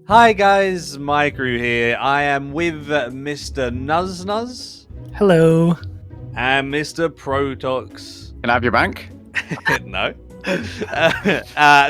Hi guys, Maikeru here. I am with Mr. Nuzznuzz Hello. and Mr. Protoxx. Can I have your bank? No.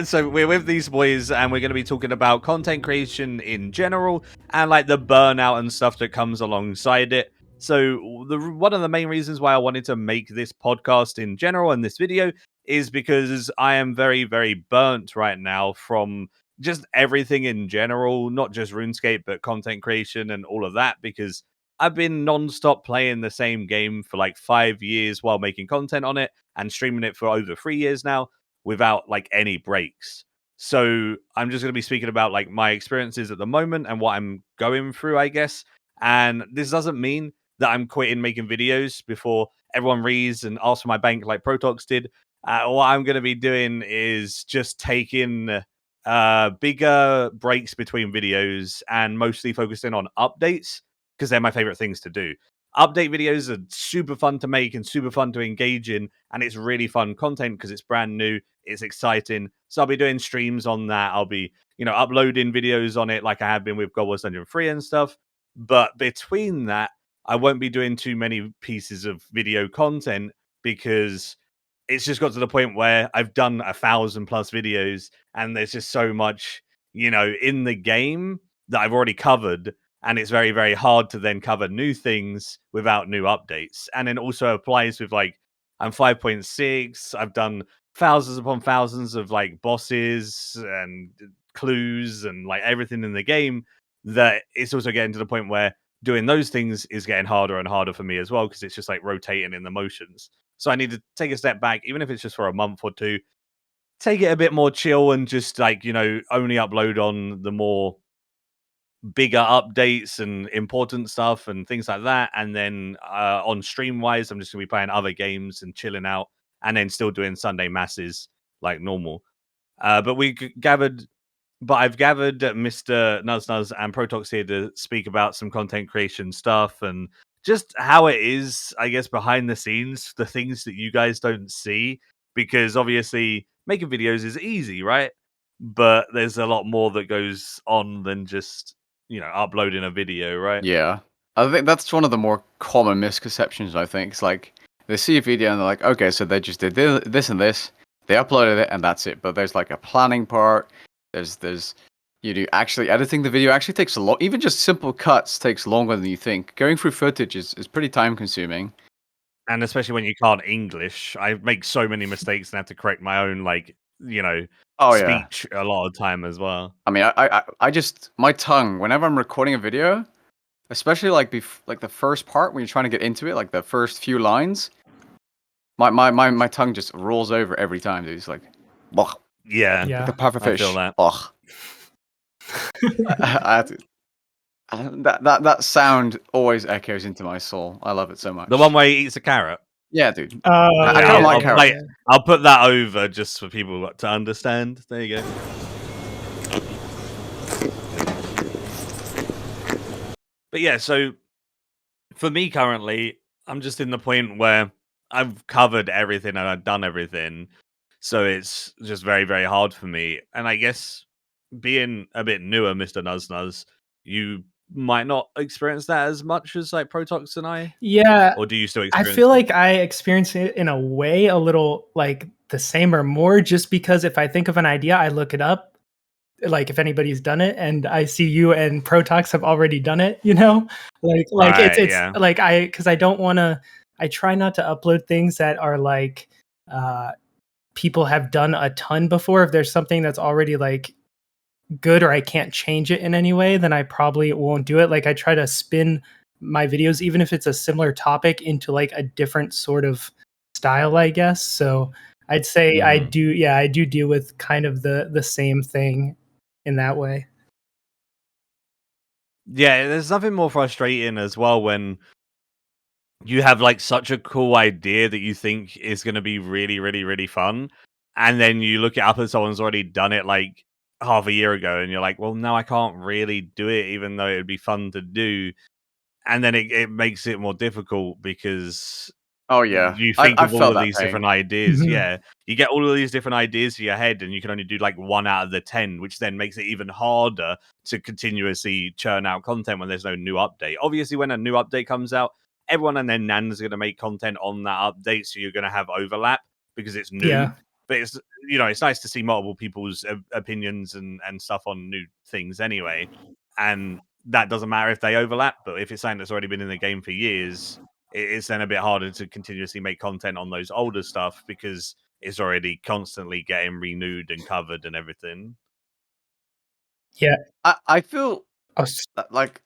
So we're with these boys and we're going to be talking about content creation in general and like the burnout and stuff that comes alongside it. So one of the main reasons why I wanted to make this podcast in general and this video is because I am very, very burnt right now from just everything in general, not just RuneScape, but content creation and all of that, because I've been non-stop playing the same game for like 5 years while making content on it and streaming it for over 3 years now without like any breaks. So I'm just going to be speaking about like my experiences at the moment and what I'm going through, I guess. And this doesn't mean that I'm quitting making videos before everyone reads and asks for my bank like Protoxx did. What I'm going to be doing is just taking bigger breaks between videos and mostly focusing on updates because they're my favorite things to do. Update videos are super fun to make and super fun to engage in, and it's really fun content because it's brand new, it's exciting. So I'll be doing streams on that. I'll be, uploading videos on it like I have been with God Wars Dungeon 3 and stuff. But between that, I won't be doing too many pieces of video content because it's just got to the point where I've done 1,000 plus videos and there's just so much, in the game that I've already covered. And it's very, very hard to then cover new things without new updates. And then also applies with like, I'm 5.6. I've done thousands upon thousands of like bosses and clues and like everything in the game, that it's also getting to the point where doing those things is getting harder and harder for me as well, because it's just like rotating in the motions. So I need to take a step back, even if it's just for a month or two, take it a bit more chill and just like, only upload on the more bigger updates and important stuff and things like that. And then on stream wise, I'm just gonna be playing other games and chilling out, and then still doing Sunday masses like normal. But I've gathered Mr. Nuzznuzz and Protoxx here to speak about some content creation stuff and just how it is, I guess, behind the scenes, the things that you guys don't see, because obviously making videos is easy, right? But there's a lot more that goes on than just, uploading a video, right? Yeah. I think that's one of the more common misconceptions, I think. It's like, they see a video and they're like, okay, so they just did this and this, they uploaded it, and that's it. But there's like a planning part, there's you do actually editing the video actually takes a lot. Even just simple cuts takes longer than you think. Going through footage is pretty time consuming. And especially when you can't English, I make so many mistakes and have to correct my own, like, Oh yeah. speech a lot of time as well. I mean, I just, my tongue, whenever I'm recording a video, especially like like the first part when you're trying to get into it, like the first few lines, my tongue just rolls over every time, dude. It's like, ugh, Yeah, like the Yeah. puffer I feel fish. that. Ugh. I had to- that sound always echoes into my soul. I love it so much. The one where he eats a carrot. Yeah, dude. Oh, I Yeah, kind of like I'll carrots. I'll put that over just for people to understand. There you go. But yeah, so for me currently, I'm just in the point where I've covered everything and I've done everything. So it's just very, very hard for me. And I guess being a bit newer, Mr. Nuzznuzz, you might not experience that as much as like Protoxx and I, Yeah. or do you still I experience feel it? like I experience it in a way a little like the same or more, just because if I think of an idea, I look it up, like if anybody's done it, and I see you and Protox have already done it, like Right, it's yeah. like because I don't want to. I try not to upload things that are like uh people have done a ton before. If there's something that's already like good or I can't change it in any way, then I probably won't do it. Like I try to spin my videos, even if it's a similar topic, into like a different sort of style, I guess. So I'd say I Mhm. do, yeah, I do deal with kind of the same thing in that way. Yeah, there's nothing more frustrating as well when you have like such a cool idea that you think is going to be really, really, really fun, and then you look it up and someone's already done it like half a year ago, and you're like, well, no, I can't really do it, even though it'd be fun to do. And then it makes it more difficult because Oh yeah, you think I of all felt of that these pain. different ideas. Mhm. Yeah, you get all of these different ideas in your head, and you can only do like 1 out of the 10, which then makes it even harder to continuously churn out content when there's no new update. Obviously, when a new update comes out, everyone and their nan's going to make content on that update, so you're going to have overlap because it's new. Yeah. But it's, you know, it's nice to see multiple people's opinions and stuff on new things anyway, and that doesn't matter if they overlap. But if it's something that's already been in the game for years, it's then a bit harder to continuously make content on those older stuff because it's already constantly getting renewed and covered and everything. Yeah. I feel I was that, like,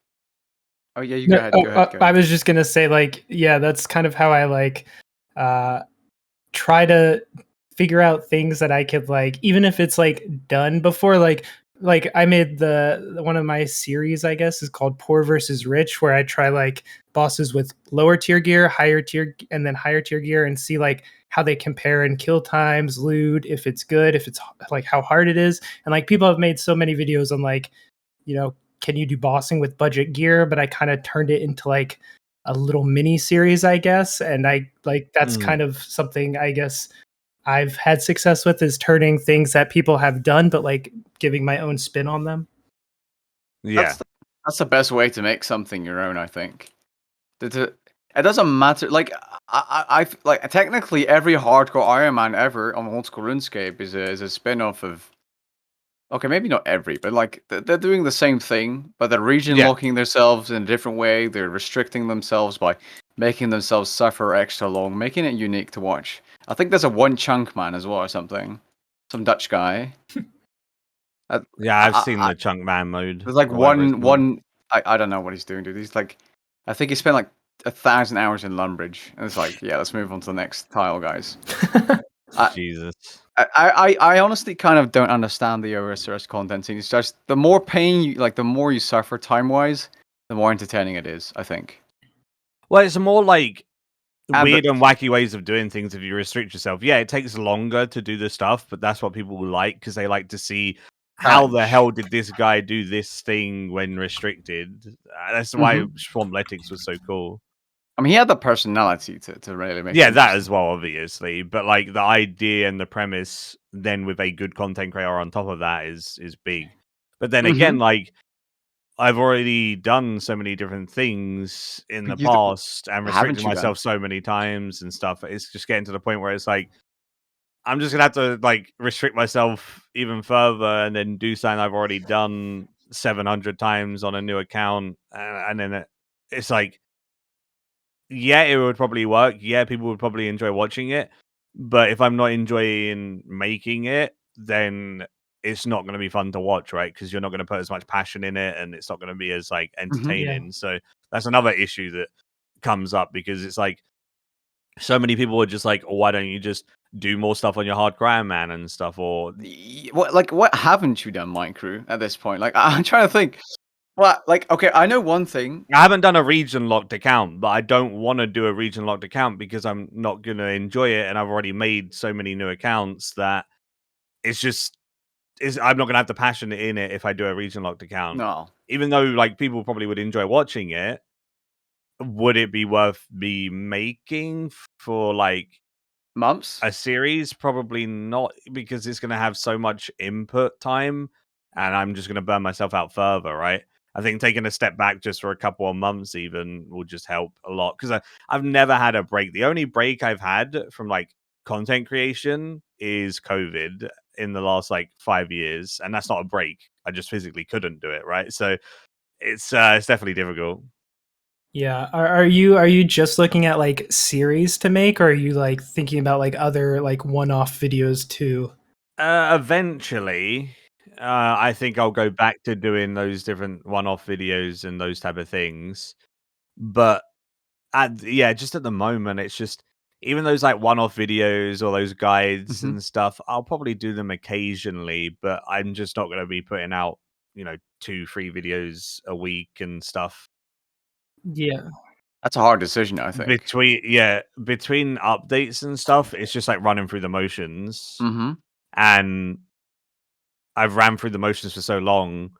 oh yeah, you No, go ahead, go ahead, go I ahead. was just gonna say, like, yeah, that's kind of how I like uh try to figure out things that I could like, even if it's like done before, like I made the one of my series, I guess, is called Poor versus Rich, where I try like bosses with lower tier gear, higher tier, and then higher tier gear, and see like how they compare in kill times, loot, if it's good, if it's like how hard it is, and like people have made so many videos on like, you know, can you do bossing with budget gear? But I kind of turned it into like a little mini series, I guess. And I like that's Mm. kind of something I guess I've had success with, is turning things that people have done, but like giving my own spin on them. Yeah. That's the, that's the best way to make something your own, I think. It doesn't matter. Like like technically every hardcore Iron Man ever on old school RuneScape is a spin-off of. Okay, maybe not every, but like they're doing the same thing, but they're region Yeah. locking themselves in a different way. They're restricting themselves by making themselves suffer extra long, making it unique to watch. I think there's a one chunk man as well or something, some Dutch guy. I, Yeah, I've seen I, the Chunk Man mode there's like or whatever it's called. I don't know what he's doing, dude. He's like, I think he spent like 1,000 hours in Lumbridge, and it's like, yeah, let's move on to the next tile, guys. I, Jesus. I honestly kind of don't understand the OSRS content scene. It's just the more pain you like, the more you suffer time wise, the more entertaining it is. I think. Well, it's more like And weird and wacky ways of doing things if you restrict yourself. Yeah, it takes longer to do the stuff, but that's what people like because they like to see how the challenge. hell did this guy do this thing when restricted. That's why Hmm. Swampletix was so cool. I mean, he had the personality to really make it Yeah, that as interesting. well, obviously. But like the idea and the premise, then with a good content creator on top of that is big. But then again, Hmm. like I've already done so many different things in the You past and restricted haven't you then? myself so many times and stuff. It's just getting to the point where it's like I'm just gonna have to like restrict myself even further and then do something I've already done 700 times on a new account, and then it's like, yeah, it would probably work. Yeah, people would probably enjoy watching it, but if I'm not enjoying making it, then it's not going to be fun to watch, right? Because you're not going to put as much passion in it, and it's not going to be as like Hmm. Yeah. entertaining. So that's another issue that comes up because it's like so many people are just like, oh, why don't you just do more stuff on your hardcore Iron Man and stuff? Or What haven't you done, Maikeru, at this point? Like, I'm trying to think. Well, like, okay, I know one thing. I haven't done a region locked account, but I don't want to do a region locked account because I'm not going to enjoy it, and I've already made so many new accounts that it's just I'm not going to have the passion in it if I do a region locked account. No. Even though like people probably would enjoy watching it, would it be worth me making for like Months? a series? Probably not, because it's going to have so much input time, and I'm just going to burn myself out further, right? I think taking a step back just for a couple of months even will just help a lot because I've never had a break. The only break I've had from like content creation is COVID in the last like 5 years, and that's not a break. I just physically couldn't do it, right? So it's definitely difficult. Yeah. Are you just looking at like series to make, or are you like thinking about like other like one-off videos too? Eventually, I think I'll go back to doing those different one-off videos and those type of things. But yeah, just at the moment, it's just even those like one-off videos or those guides Hmm. and stuff. I'll probably do them occasionally, but I'm just not going to be putting out, 2, 3 videos a week and stuff. Yeah. That's a hard decision, I think. Between updates and stuff, it's just like running through the motions, Hmm. and I've ran through the motions for so long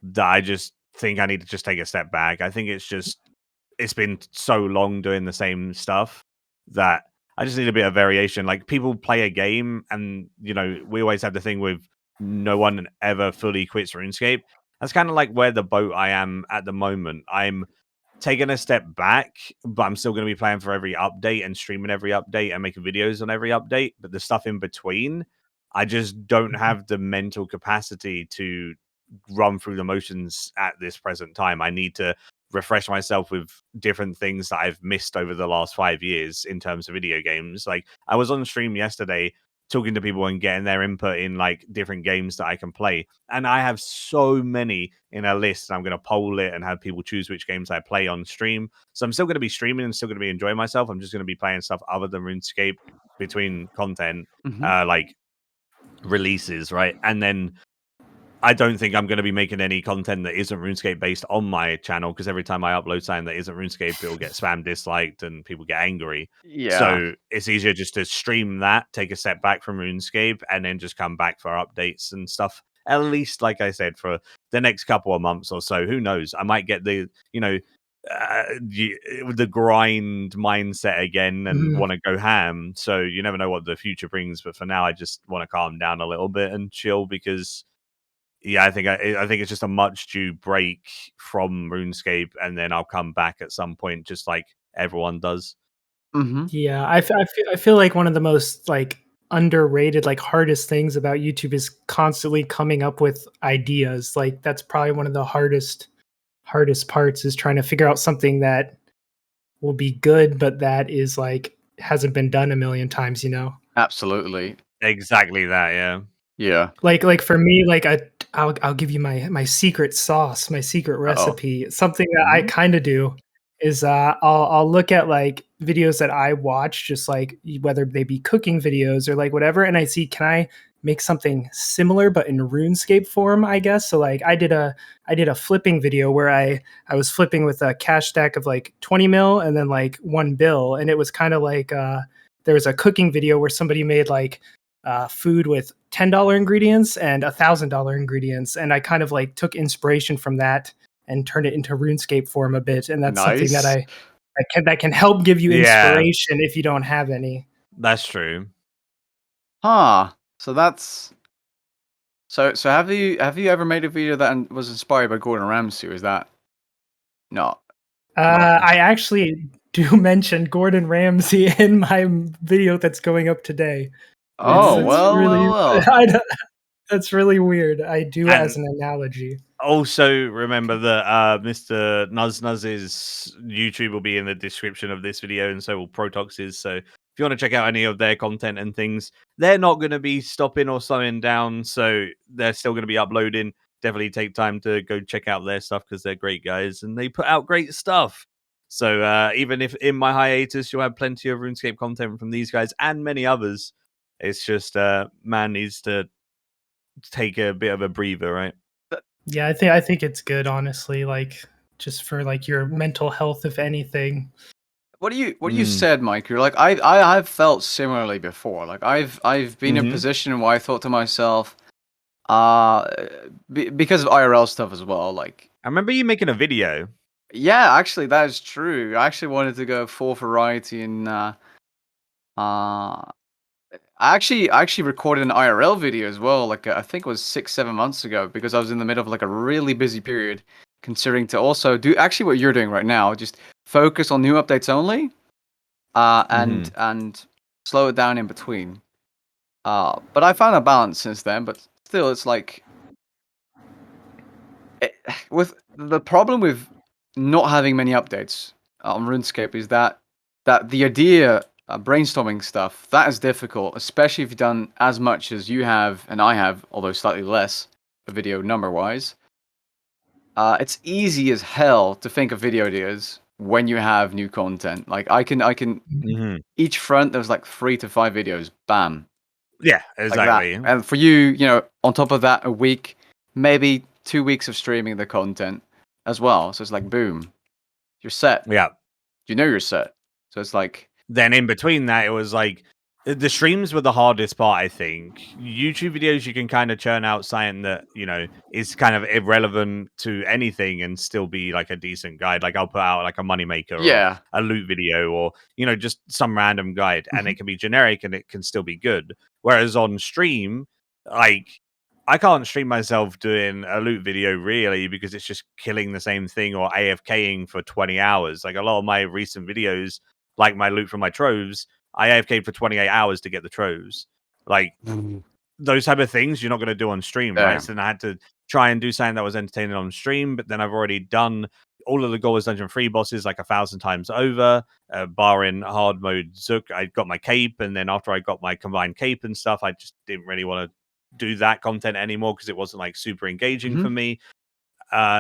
that I just think I need to just take a step back. I think it's been so long doing the same stuff that I just need a bit of variation. Like, people play a game, and we always have the thing with no one ever fully quits RuneScape. That's kind of like where the boat I am at the moment. I'm taking a step back, but I'm still going to be playing for every update and streaming every update and making videos on every update. But the stuff in between, I just don't have the mental capacity to run through the motions at this present time. I need to refresh myself with different things that I've missed over the last 5 years in terms of video games. Like, I was on stream yesterday talking to people and getting their input in like different games that I can play. And I have so many in a list, and I'm going to poll it and have people choose which games I play on stream. So I'm still going to be streaming and still going to be enjoying myself. I'm just going to be playing stuff other than RuneScape between content, like releases, right? And then I don't think I'm going to be making any content that isn't RuneScape based on my channel, because every time I upload something that isn't RuneScape, it'll get spam disliked and people get angry. Yeah. So it's easier just to stream that, take a step back from RuneScape, and then just come back for updates and stuff. At least, like I said, for the next couple of months or so. Who knows? I might get the the grind mindset again and want to go ham. So you never know what the future brings. But for now, I just want to calm down a little bit and chill, because I think it's just a much due break from RuneScape, and then I'll come back at some point, just like everyone does. Yeah, I feel like one of the most like underrated, like hardest things about YouTube is constantly coming up with ideas. Like, that's probably one of the hardest parts, is trying to figure out something that will be good, but that is like hasn't been done a million times. Absolutely. Exactly that. Yeah. Yeah. Like for me, like I'll give you my secret sauce, my secret recipe. Something that I kind of do is I'll look at like videos that I watch, just like whether they be cooking videos or like whatever, and I see, can I make something similar but in RuneScape form, I guess. So like I did a flipping video where I was flipping with a cash stack of like 20 mil and then like 1 bill, and it was kind of like there was a cooking video where somebody made like food with $10 ingredients and $1,000 ingredients, and I kind of like took inspiration from that and turned it into RuneScape form a bit, and that's something that that can help give you inspiration if you don't have any. That's true. So that's so have you ever made a video that was inspired by Gordon Ramsay, or is that not? I actually do mention Gordon Ramsay in my video that's going up today. That's really weird. I do as an analogy. Also, remember that Mr. Nuzznazz's YouTube will be in the description of this video, and so will Protoxx's. So if you want to check out any of their content and things, they're not going to be stopping or slowing down. So they're still going to be uploading. Definitely take time to go check out their stuff, because they're great guys and they put out great stuff. So even if in my hiatus, you'll have plenty of RuneScape content from these guys and many others. It's just man needs to take a bit of a breather, right? Yeah, I think it's good, honestly, like just for like your mental health, if anything. What you said, Maikeru, like I've felt similarly before. Like I've been in a position where I thought to myself, because of IRL stuff as well. Like, I remember you making a video. Yeah, actually, that is true. I actually wanted to go full variety, and I actually recorded an IRL video as well. Like, I think it was 6-7 months ago, because I was in the middle of like a really busy period, considering to also do actually what you're doing right now, just focus on new updates only, and slow it down in between. But I found a balance since then. But still, it's like with the problem with not having many updates on RuneScape is that the idea. Brainstorming stuff, that is difficult, especially if you've done as much as you have and I have, although slightly less, video number-wise. It's easy as hell to think of video ideas when you have new content. Like, I can each front, there's like 3 to 5 videos, bam. Yeah, exactly. Like, and for you, on top of that, a week, maybe 2 weeks of streaming the content as well. So it's like, boom, you're set. Yeah. You're set. So it's like... Then in between that, it was like The streams were the hardest part, I think. YouTube videos, you can kind of churn out something that, is kind of irrelevant to anything and still be like a decent guide. Like I'll put out like a moneymaker or Yeah. a loot video or, just some random guide, and Mhm. it can be generic and it can still be good. Whereas on stream, like I can't stream myself doing a loot video really because it's just killing the same thing or AFKing for 20 hours. Like a lot of my recent videos, like my loot from my troves, I AFK'd for 28 hours to get the troves. Like those type of things you're not going to do on stream, right? Yeah. So then I had to try and do something that was entertaining on stream, but then I've already done all of the Goals Dungeon 3 bosses like 1,000 times over, barring hard mode Zook. I got my cape, and then after I got my combined cape and stuff, I just didn't really want to do that content anymore because it wasn't like super engaging for me.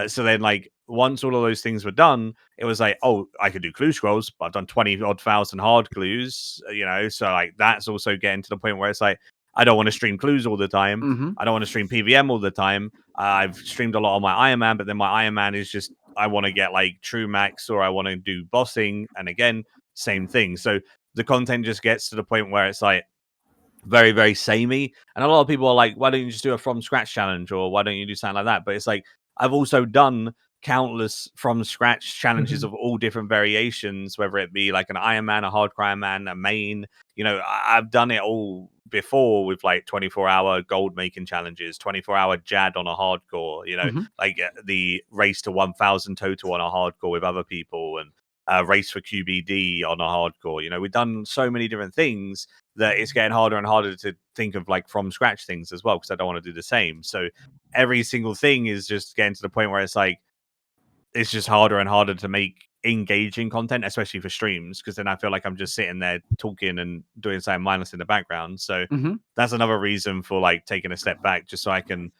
So then, like, once all of those things were done, it was like, oh, I could do clue scrolls, but I've done 20 odd thousand hard clues, so like that's also getting to the point where it's like, I don't want to stream clues all the time. Mhm. I don't want to stream PVM all the time. I've streamed a lot on my Iron Man, but then my Iron Man is just, I want to get like true max or I want to do bossing. And again, same thing. So the content just gets to the point where it's like, very, very samey. And a lot of people are like, why don't you just do a from scratch challenge or why don't you do something like that? But it's like, I've also done countless from scratch challenges Mhm. of all different variations, whether it be like an Iron Man, a hardcore Iron Man, a main. I've done it all before with like 24-hour gold making challenges, 24-hour Jad on a hardcore, Mhm. like the race to 1,000 total on a hardcore with other people and race for QBD on a hardcore. We've done so many different things that it's getting harder and harder to think of like from scratch things as well because I don't want to do the same. So every single thing is just getting to the point where it's like it's just harder and harder to make engaging content, especially for streams, because then I feel like I'm just sitting there talking and doing something mindless in the background. So Mhm. that's another reason for like taking a step back, just so I can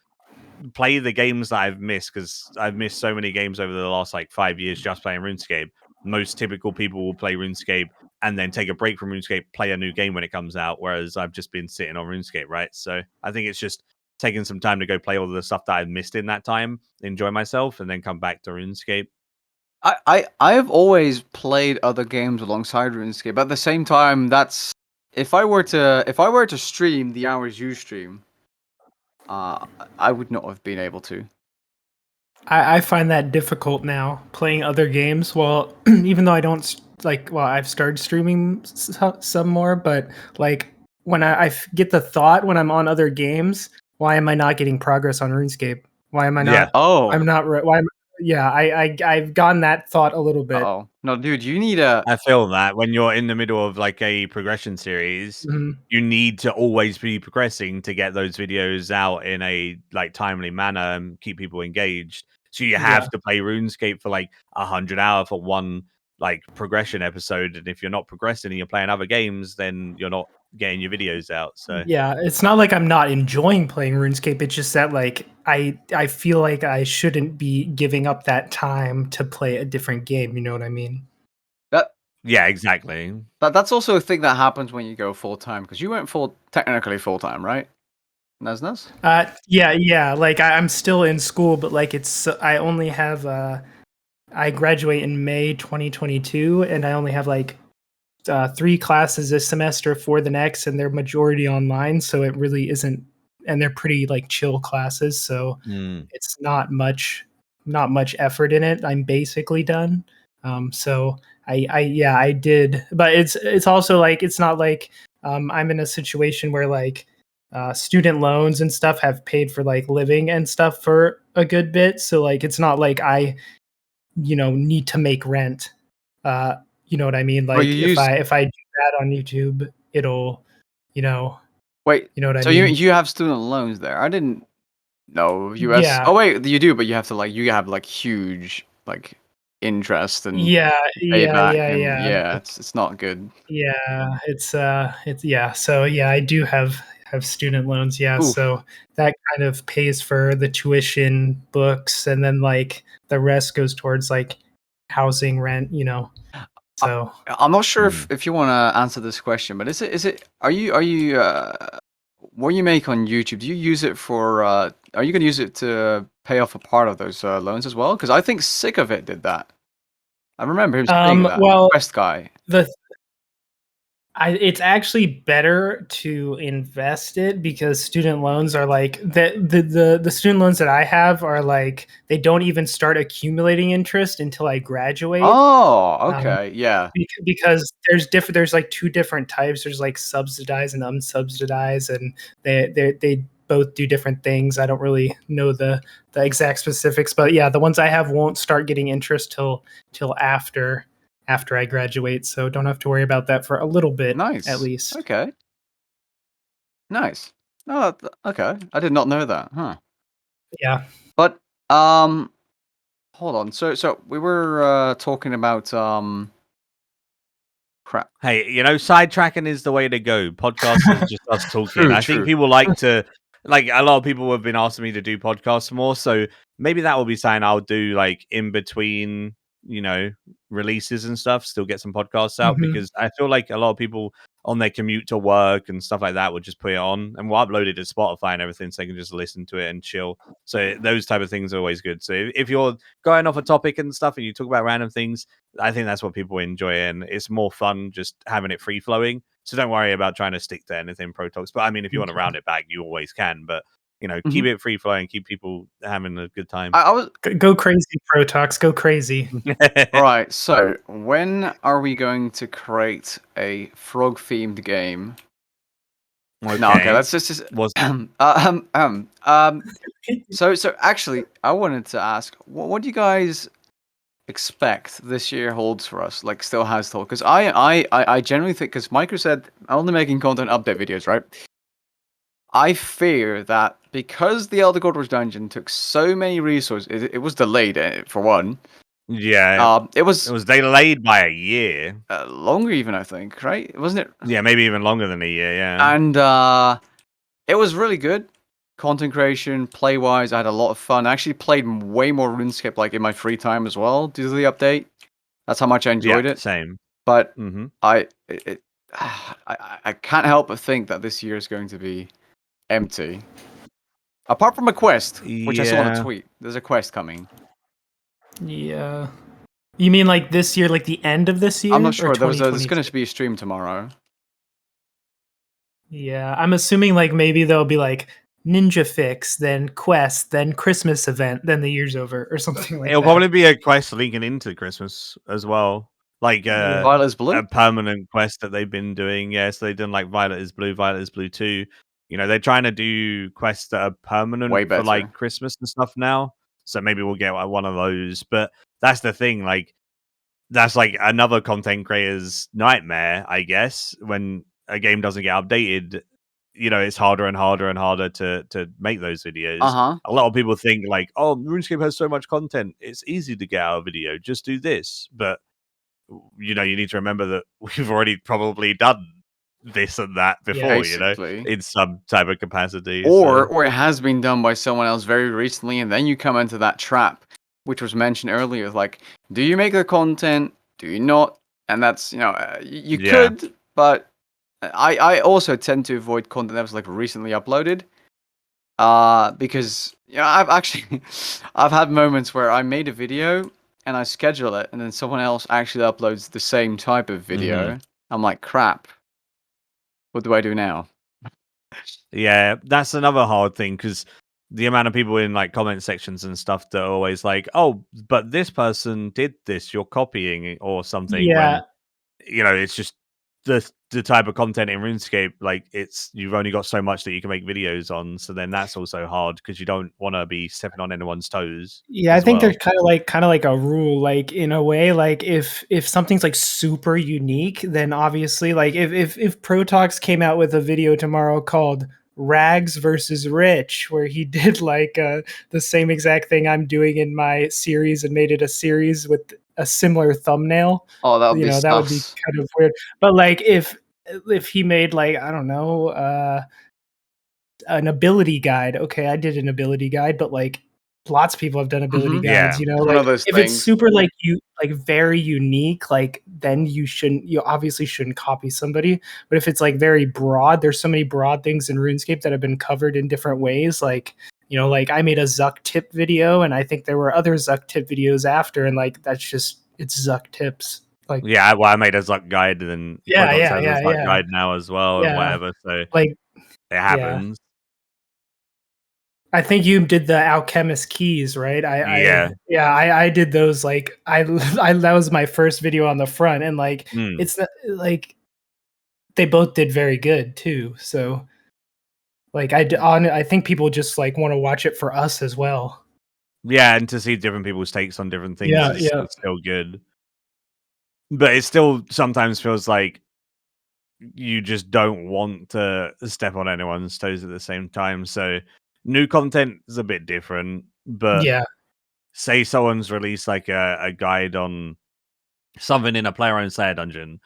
play the games that I've missed, because I've missed so many games over the last like 5 years just playing RuneScape. Most typical people will play RuneScape and then take a break from RuneScape, play a new game when it comes out, whereas I've just been sitting on RuneScape, right? So I think it's just taking some time to go play all of the stuff that I've missed in that time, enjoy myself, and then come back to RuneScape. I have always played other games alongside RuneScape. At the same time, that's if I were to stream the hours you stream, I would not have been able to. I find that difficult now playing other games. Well, even though I don't I've started streaming some more, but like when I get the thought when I'm on other games, why am I not getting progress on RuneScape? Why am I Yeah. not? Oh. I'm not. Why? Yeah, I've gotten that thought a little bit. Oh no, dude, you need a. I feel that when you're in the middle of like a progression series, Mhm. you need to always be progressing to get those videos out in a like timely manner and keep people engaged. So you Yeah. have to play RuneScape for like 100 hours for one like progression episode. And if you're not progressing and you're playing other games, then you're not getting your videos out. So Yeah, it's not like I'm not enjoying playing RuneScape. It's just that like I feel like I shouldn't be giving up that time to play a different game. You know what I mean? That yeah, exactly. that's also a thing that happens when you go full time, because you went technically full time, right? Nuzznuzz? Yeah. Like I'm still in school, but like I only have I graduate in May 2022, and I only have like 3 classes this semester for the next, and they're majority online, so it really isn't, and they're pretty like chill classes, so Mm. it's not much effort in it. I'm basically done. So I did, but it's also like it's not like I'm in a situation where like student loans and stuff have paid for like living and stuff for a good bit. So like it's not like I need to make rent. You know what I mean? Well, you Like use. if I do that on YouTube, it'll you know Wait, you know what I so you mean? you have student loans there? I didn't know US. Yeah. Oh wait, you do, but you have to like you have like huge like interest and Yeah, payback, and yeah. yeah, it's not good. Yeah, it's yeah. So yeah, I do have student loans. Yeah, Oof. so that kind of pays for the tuition, books, and then like the rest goes towards like housing, rent. I, So I'm not sure Mm. if you want to answer this question, but is it are you what you make on YouTube? Do you use it for? Are you going to use it to pay off a part of those loans as well? Because I think Sick of It did that. I remember him saying that. well Quest guy. the It's actually better to invest it because student loans are like the student loans that I have are like they don't even start accumulating interest until I graduate. Oh, okay, yeah. Because there's like two different types. There's like subsidized and unsubsidized, and they both do different things. I don't really know the exact specifics, but yeah, the ones I have won't start getting interest till after I graduate, so don't have to worry about that for a little bit, Nice. at least. Okay. Nice. No, okay. I did not know that. Huh. Yeah. But hold on. So we were talking about crap. Hey, sidetracking is the way to go. Podcasts is just us talking. True, I think true. people like to, like, a lot of people have been asking me to do podcasts more. So maybe that will be something I'll do, like, in between, releases and stuff. Still get some podcasts out because I feel like a lot of people on their commute to work and stuff like that would just put it on, and we'll upload it to Spotify and everything, so they can just listen to it and chill. So those type of things are always good. So if you're going off a topic and stuff and you talk about random things, I think that's what people enjoy, and it's more fun just having it free flowing. So don't worry about trying to stick to anything Protoxx. But I mean, if you want to round it back, you always can. But keep it free flowing, keep people having a good time. I was Go crazy, Protoxx. Go crazy. all right. So when are we going to create a frog themed game? Okay. No, okay. Let's just Was So actually, I wanted to ask, what do you guys expect this year holds for us? Like, still has to hold? Because I generally think, because Maikeru said only making content update videos, right? I fear that because the Elder Gold Rush dungeon took so many resources, it was delayed for one. Yeah, it was delayed by a year, longer even, I think, right? Wasn't it? Yeah, maybe even longer than a year. Yeah, And it was really good. Content creation, play wise, I had a lot of fun. I actually played way more RuneScape like in my free time as well due to the update. That's how much I enjoyed it. Same. But I can't help but think that this year is going to be empty. Apart from a quest, which I saw on a tweet. There's a quest coming. Yeah. You mean like this year, like the end of this year? I'm not sure. There's going 2022? to be a stream tomorrow. Yeah, I'm assuming like maybe there'll be like Ninja Fix, then Quest, then Christmas event, then the year's over or something like It'll that. probably be a quest linking into Christmas as well, like Violet is Blue? a permanent quest that they've been doing. Yeah, so they've done like Violet is Blue 2. They're trying to do quests that are permanent Way for better. like Christmas and stuff now. So maybe we'll get one of those. But that's the thing, like that's like another content creator's nightmare, I guess, when a game doesn't get updated. It's harder and harder and harder to make those videos. A lot of people think like, oh, RuneScape has so much content, it's easy to get out a video, just do this. But you need to remember that we've already probably done this and that before, in some type of capacity. Or it has been done by someone else very recently, and then you come into that trap, which was mentioned earlier. Like, do you make the content? Do you not? And that's you could, but I also tend to avoid content that was like recently uploaded, because I've actually I've had moments where I made a video and I schedule it, and then someone else actually uploads the same type of video. I'm like, crap. What do I do now? Yeah, that's another hard thing because the amount of people in like comment sections and stuff that are always like, "Oh, but this person did this. You're copying or something." Yeah. When it's just the type of content in RuneScape. Like you've only got so much that you can make videos on. So then that's also hard because you don't want to be stepping on anyone's toes. Yeah, I think there's kind of like a rule, like in a way, like if something's like super unique, then obviously, like if Protoxx came out with a video tomorrow called Rags versus Rich, where he did like the same exact thing I'm doing in my series and made it a series with a similar thumbnail. Oh, that would be that would be kind of weird. But like if he made like, I don't know, an ability guide. Okay, I did an ability guide, but like lots of people have done ability guides. It's Like one of those if things. it's super like very unique, like then you obviously shouldn't copy somebody. But if it's like very broad, there's so many broad things in RuneScape that have been covered in different ways. Like like I made a Zuck tip video, and I think there were other Zuck tip videos after, and like that's just it's Zuck tips. Like, Yeah, well, I made a Zuck guide, and then yeah, Protoxx yeah, has a yeah, Zuck yeah, guide now as well, and yeah. whatever. So Like, it yeah. happens. I think you did the alchemist keys, right? Yeah. I did those. Like, I that was my first video on the front, and like, Mm. it's like they both did very good too. So, like, I think people just like want to watch it for us as well. Yeah, and to see different people's takes on different things Yeah, is yeah, still good. But it still sometimes feels like you just don't want to step on anyone's toes at the same time. So new content is a bit different, but yeah. say someone's released like a guide on something in a player-owned Slayer dungeon.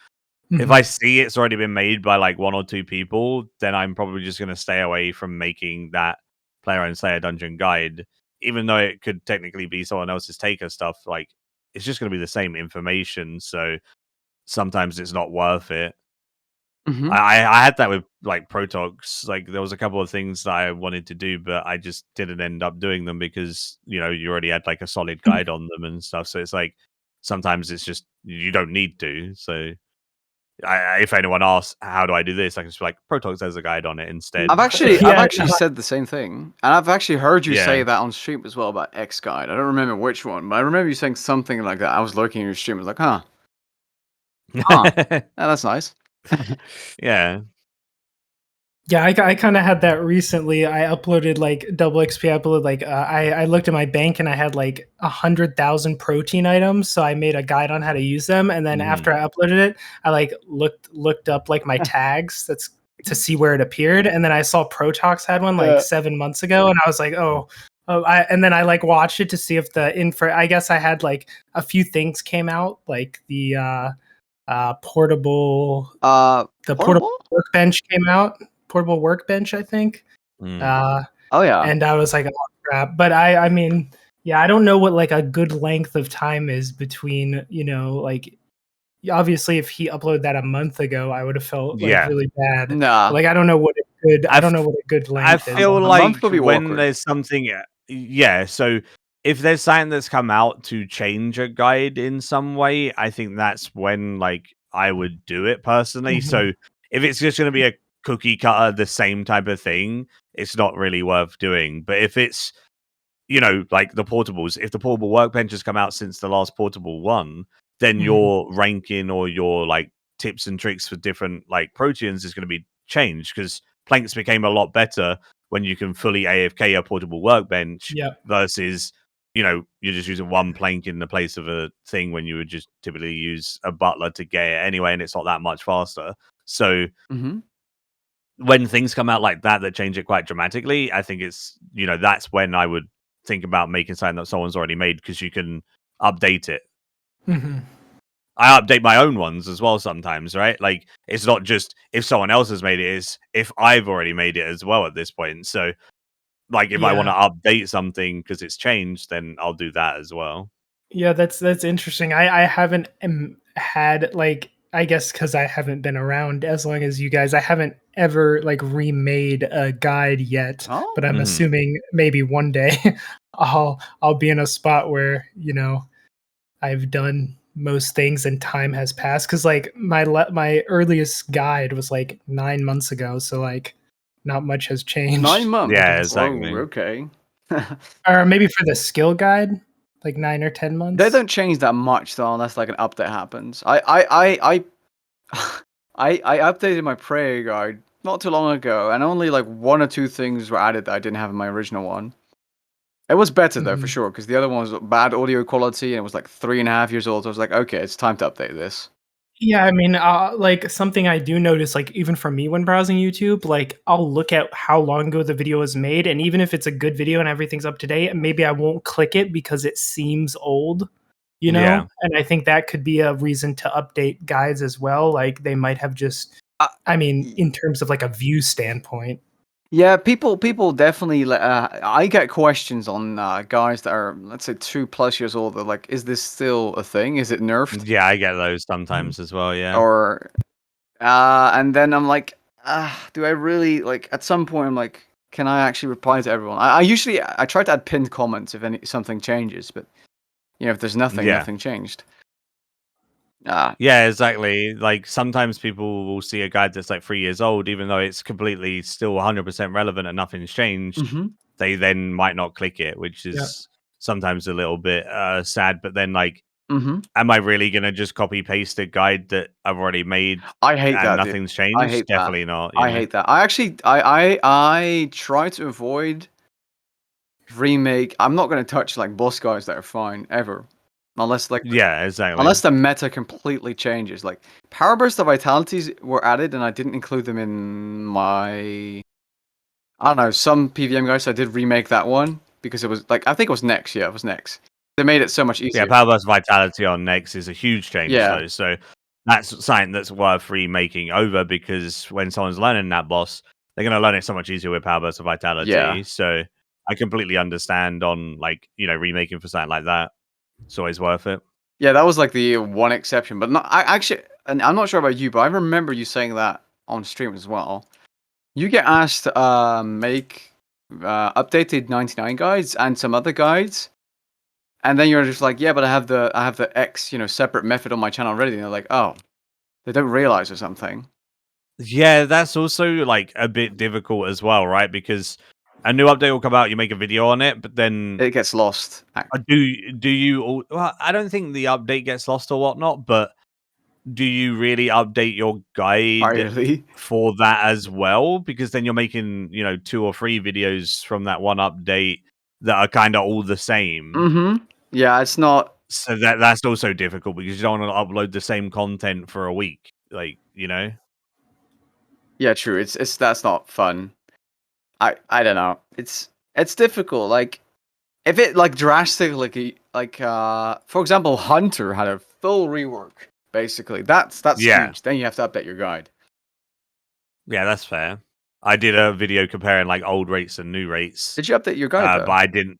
If I Mhm. see it's already been made by like one or two people, then I'm probably just going to stay away from making that player-owned Slayer dungeon guide, even though it could technically be someone else's take of stuff. Like it's just going to be the same information, so sometimes it's not worth it. Hmm. I had that with like Protoxx. Like there was a couple of things that I wanted to do, but I just didn't end up doing them because you already had like a solid guide on them and stuff. So it's like sometimes it's just you don't need to. So if anyone asks how do I do this, I can just be like Protoxx has a guide on it instead. So I've Yeah, actually said the same thing, and I've actually heard you say yeah, that on stream as well about X guide. I don't remember which one, but I remember you saying something like that. I was looking at your stream, I was like, huh, yeah, that's nice. yeah, yeah. I kind of had that recently. I uploaded like double XP. I uploaded like I looked at my bank and I had like 100,000 protein items. So I made a guide on how to use them. And then mhm. after I uploaded it, I like looked up like my tags. That's to see where it appeared. And then I saw Protox had one like 7 months ago, and I was like, oh. Oh, and then I like watched it to see if the info. I guess I had like a few things came out, like the portable the portable Portable? workbench came out. Portable workbench, I think. Mm. Uh, Oh yeah. and I was like, oh crap. But I mean, yeah, I don't know what like a good length of time is between, like obviously if he uploaded that a month ago, I would have felt like Yeah. really bad. But, Nah, like I I don't know what a good I length is feel on a him. month like would be when awkward. there's something, yeah. So if there's something that's come out to change a guide in some way, I think that's when like I would do it personally. Mhm. So if it's just going to be a cookie cutter, the same type of thing, it's not really worth doing. But if it's like the portables, if the portable workbench has come out since the last portable one, then Mhm. your ranking or your like tips and tricks for different like proteins is going to be changed because planks became a lot better when you can fully AFK a portable workbench Yeah. versus you're just using one plank in the place of a thing when you would just typically use a butler to get it anyway, and it's not that much faster. So Hmm. when things come out like that change it quite dramatically, I think it's that's when I would think about making something that someone's already made because you can update it. Mhm. I update my own ones as well sometimes, right? Like it's not just if someone else has made it, it's if I've already made it as well at this point. So like if I want Yeah. to update something because it's changed, then I'll do that as well. Yeah, that's interesting. I haven't had like I guess because I haven't been around as long as you guys. I haven't ever like remade a guide yet, Oh, but I'm Hmm. assuming maybe one day I'll be in a spot where I've done most things and time has passed. Because like my earliest guide was like 9 months ago, so like not much has nine changed. months. Yeah, Oh, exactly. okay. Or maybe for the skill guide, like 9 or 10 months. They don't change that much though, unless like an update happens. I updated my prayer guide not too long ago, and only like one or two things were added that I didn't have in my original one. It was better though, for Mhm. sure, because the other one was bad audio quality and it was like 3.5 years old. So I was like, okay, it's time to update this. Yeah, I mean, like something I do notice, like even for me when browsing YouTube, like I'll look at how long ago the video was made, and even if it's a good video and everything's up to date, maybe I won't click it because it seems old, Yeah. And I think that could be a reason to update guides as well. Like they might have just, Uh, I mean, y- in terms of like a view standpoint. yeah, people definitely. I get questions on guys that are, let's say, 2+ years old. They're like, is this still a thing? Is it nerfed? Yeah, I get those Mhm. sometimes as well. Yeah. Or and then I'm like, do I really like? At some point, I'm like, can I actually reply to everyone? I usually I try to add pinned comments if something changes, but if there's nothing, Yeah. nothing changed. Yeah, exactly. Like sometimes people will see a guide that's like 3 years old, even though it's completely still 100% relevant and nothing's changed. Mm-hmm. They then might not click it, which Yeah. is sometimes a little bit sad. But then, like, Mm-hmm. am I really gonna just copy paste a guide that I've already made I hate and that, dude. nothing's I changed? hate that. Definitely not. You I know. hate that. I actually, I try to avoid remake. I'm not going to touch like boss guys that are fine ever, unless like Yeah, exactly. unless the meta completely changes. Like power burst of vitalities were added, and I didn't include them in my. I don't know, some PVM guys. I did remake that one because it was like I think it was next. Yeah, it was next. They made it so much Yeah, easier. Power Burst Vitality on Nex is a huge change, Yeah, though. So that's something that's worth remaking over because when someone's learning that boss, they're going to learn it so much easier with Power Burst of Vitality. yeah, So I completely understand on like remaking for something like that. It's always worth it. yeah. That was like the one exception, but not. I actually, and I'm not sure about you, but I remember you saying that on stream as well. You get asked to make updated 99 guides and some other guides, and then you're just like, yeah, but I have the X separate method on my channel already. And they're like, oh, they don't realize or something. Yeah, that's also like a bit difficult as well, right? Because a new update will come out, you make a video on it, but then It gets lost. do you? Well, I don't think the update gets lost or whatnot, but do you really update your guide Entirely. for that as well? Because then you're making 2 or 3 videos from that one update that are kind of all the same. Mm-hmm. Yeah, it's not. So that's also difficult because you don't want to upload the same content for a week, like. Yeah, true. It's that's not fun. I don't know. It's difficult. Like if it like drastically like for example, Hunter had a full rework. Basically, that's Yeah. huge. Then you have to update your guide. Yeah, that's fair. I did a video comparing like old rates and new rates. Did you update your guide But though? I didn't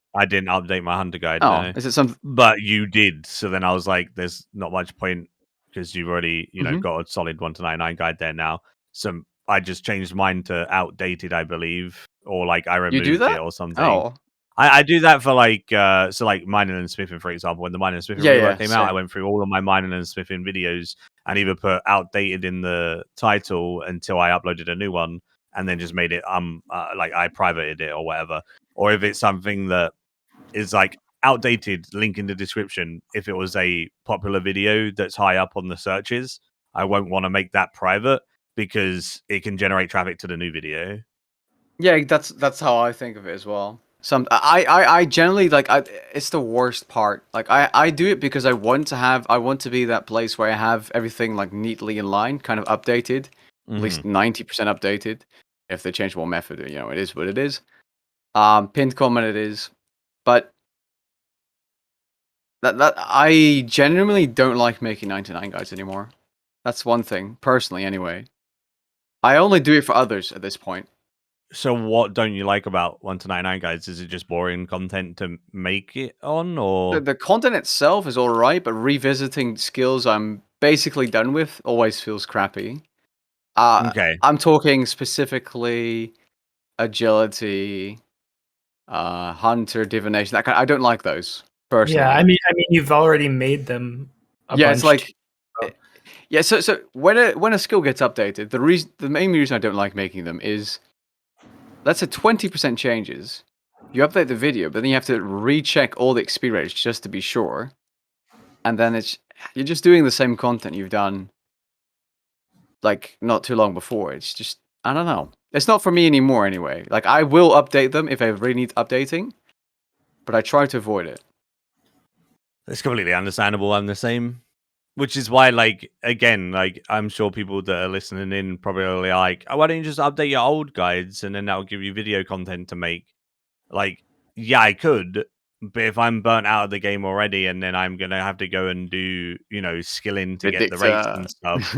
update my hunter guide, Oh, no. is it some? But you did. So then I was like, there's not much point because you've already, Mhm. got a solid 1 to 99 guide there now. So I just changed mine to outdated, I believe, or like I You do removed it that? or something. Oh, I do that for like so like mining and smithing, for example. When the mining and smithing yeah, rework yeah, came out, I same. went through all of my mining and smithing videos and either put outdated in the title until I uploaded a new one, and then just made it like I privated it or whatever. Or if it's something that is like outdated, link in the description. If it was a popular video that's high up on the searches, I won't want to make that private because it can generate traffic to the new video. Yeah, that's how I think of it as well. I generally like it's the worst part. Like I do it because I want to be that place where I have everything like neatly in line, kind of updated, at least 90% updated. If they change one method, it is what it is. Pinned comment it is, but that I genuinely don't like making 99 guides anymore. That's one thing, personally anyway. I only do it for others at this point. So what don't you like about 1 to 99 guides? Is it just boring content to make it on, The, or the content itself is alright, but revisiting skills I'm basically done with always feels crappy. okay? I'm talking specifically agility, hunter, divination. That kind. I don't like those personally. Yeah, I mean, you've already made them a Yeah, it's bunch. like, yeah. So when a skill gets updated, the main reason I don't like making them is, let's say 20% changes. You update the video, but then you have to recheck all the XP rates just to be sure, and then you're just doing the same content you've done like not too long before. It's just, I don't know. It's not for me anymore anyway. Like I will update them if I really need updating, but I try to avoid it. It's completely understandable. I'm the same, which is why, like, again, like I'm sure people that are listening in probably are like, oh, why don't you just update your old guides and then that'll give you video content to make? Like, yeah, I could, but if I'm burnt out of the game already and then I'm gonna have to go and do, skilling to get the Predict rates and stuff,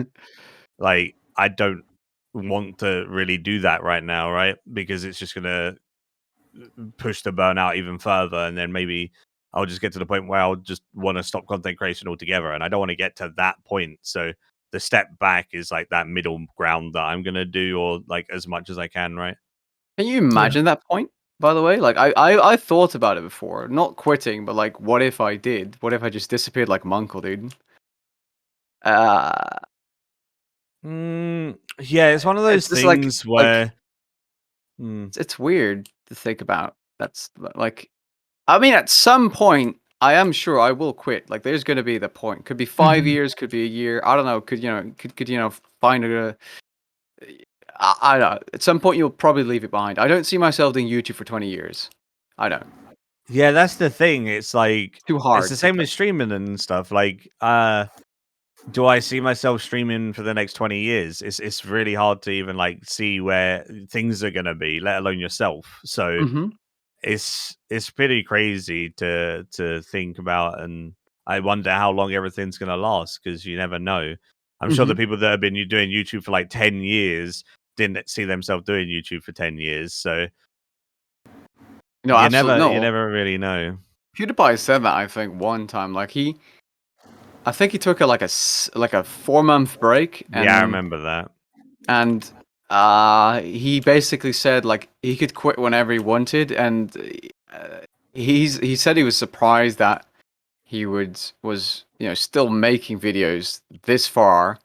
like I don't want to really do that right now, right? Because it's just gonna push the burnout even further, and then maybe I'll just get to the point where I'll just want to stop content creation altogether, and I don't want to get to that point. So the step back is like that middle ground that I'm gonna do, or like as much as I can, right? Can you imagine that point? By the way, like I thought about it before, not quitting, but like, what if I did? What if I just disappeared like Monko, dude? Uh, Yeah, it's one of those it's just like things where. it's weird to think about. That's like, I mean, at some point, I am sure I will quit. Like, there's going to be the point. Could be 5 years, could be a year. I don't know. Could find a. I don't know. At some point, you'll probably leave it behind. I don't see myself doing YouTube for 20 years. I don't. Yeah, that's the thing. It's like Too hard. it's the same with streaming and stuff. Like, do I see myself streaming for the next 20 years? It's really hard to even like see where things are gonna be, let alone yourself. So Mm-hmm. it's pretty crazy to think about, and I wonder how long everything's gonna last because you never know. I'm sure the people that have been doing YouTube for like 10 years didn't see themselves doing YouTube for 10 years. So No, absolutely no. you never really know. PewDiePie said that, I think, one time. Like, I think he took a 4-month break. And, Yeah, I remember that. And he basically said like he could quit whenever he wanted, and he said he was surprised that he was still making videos this far,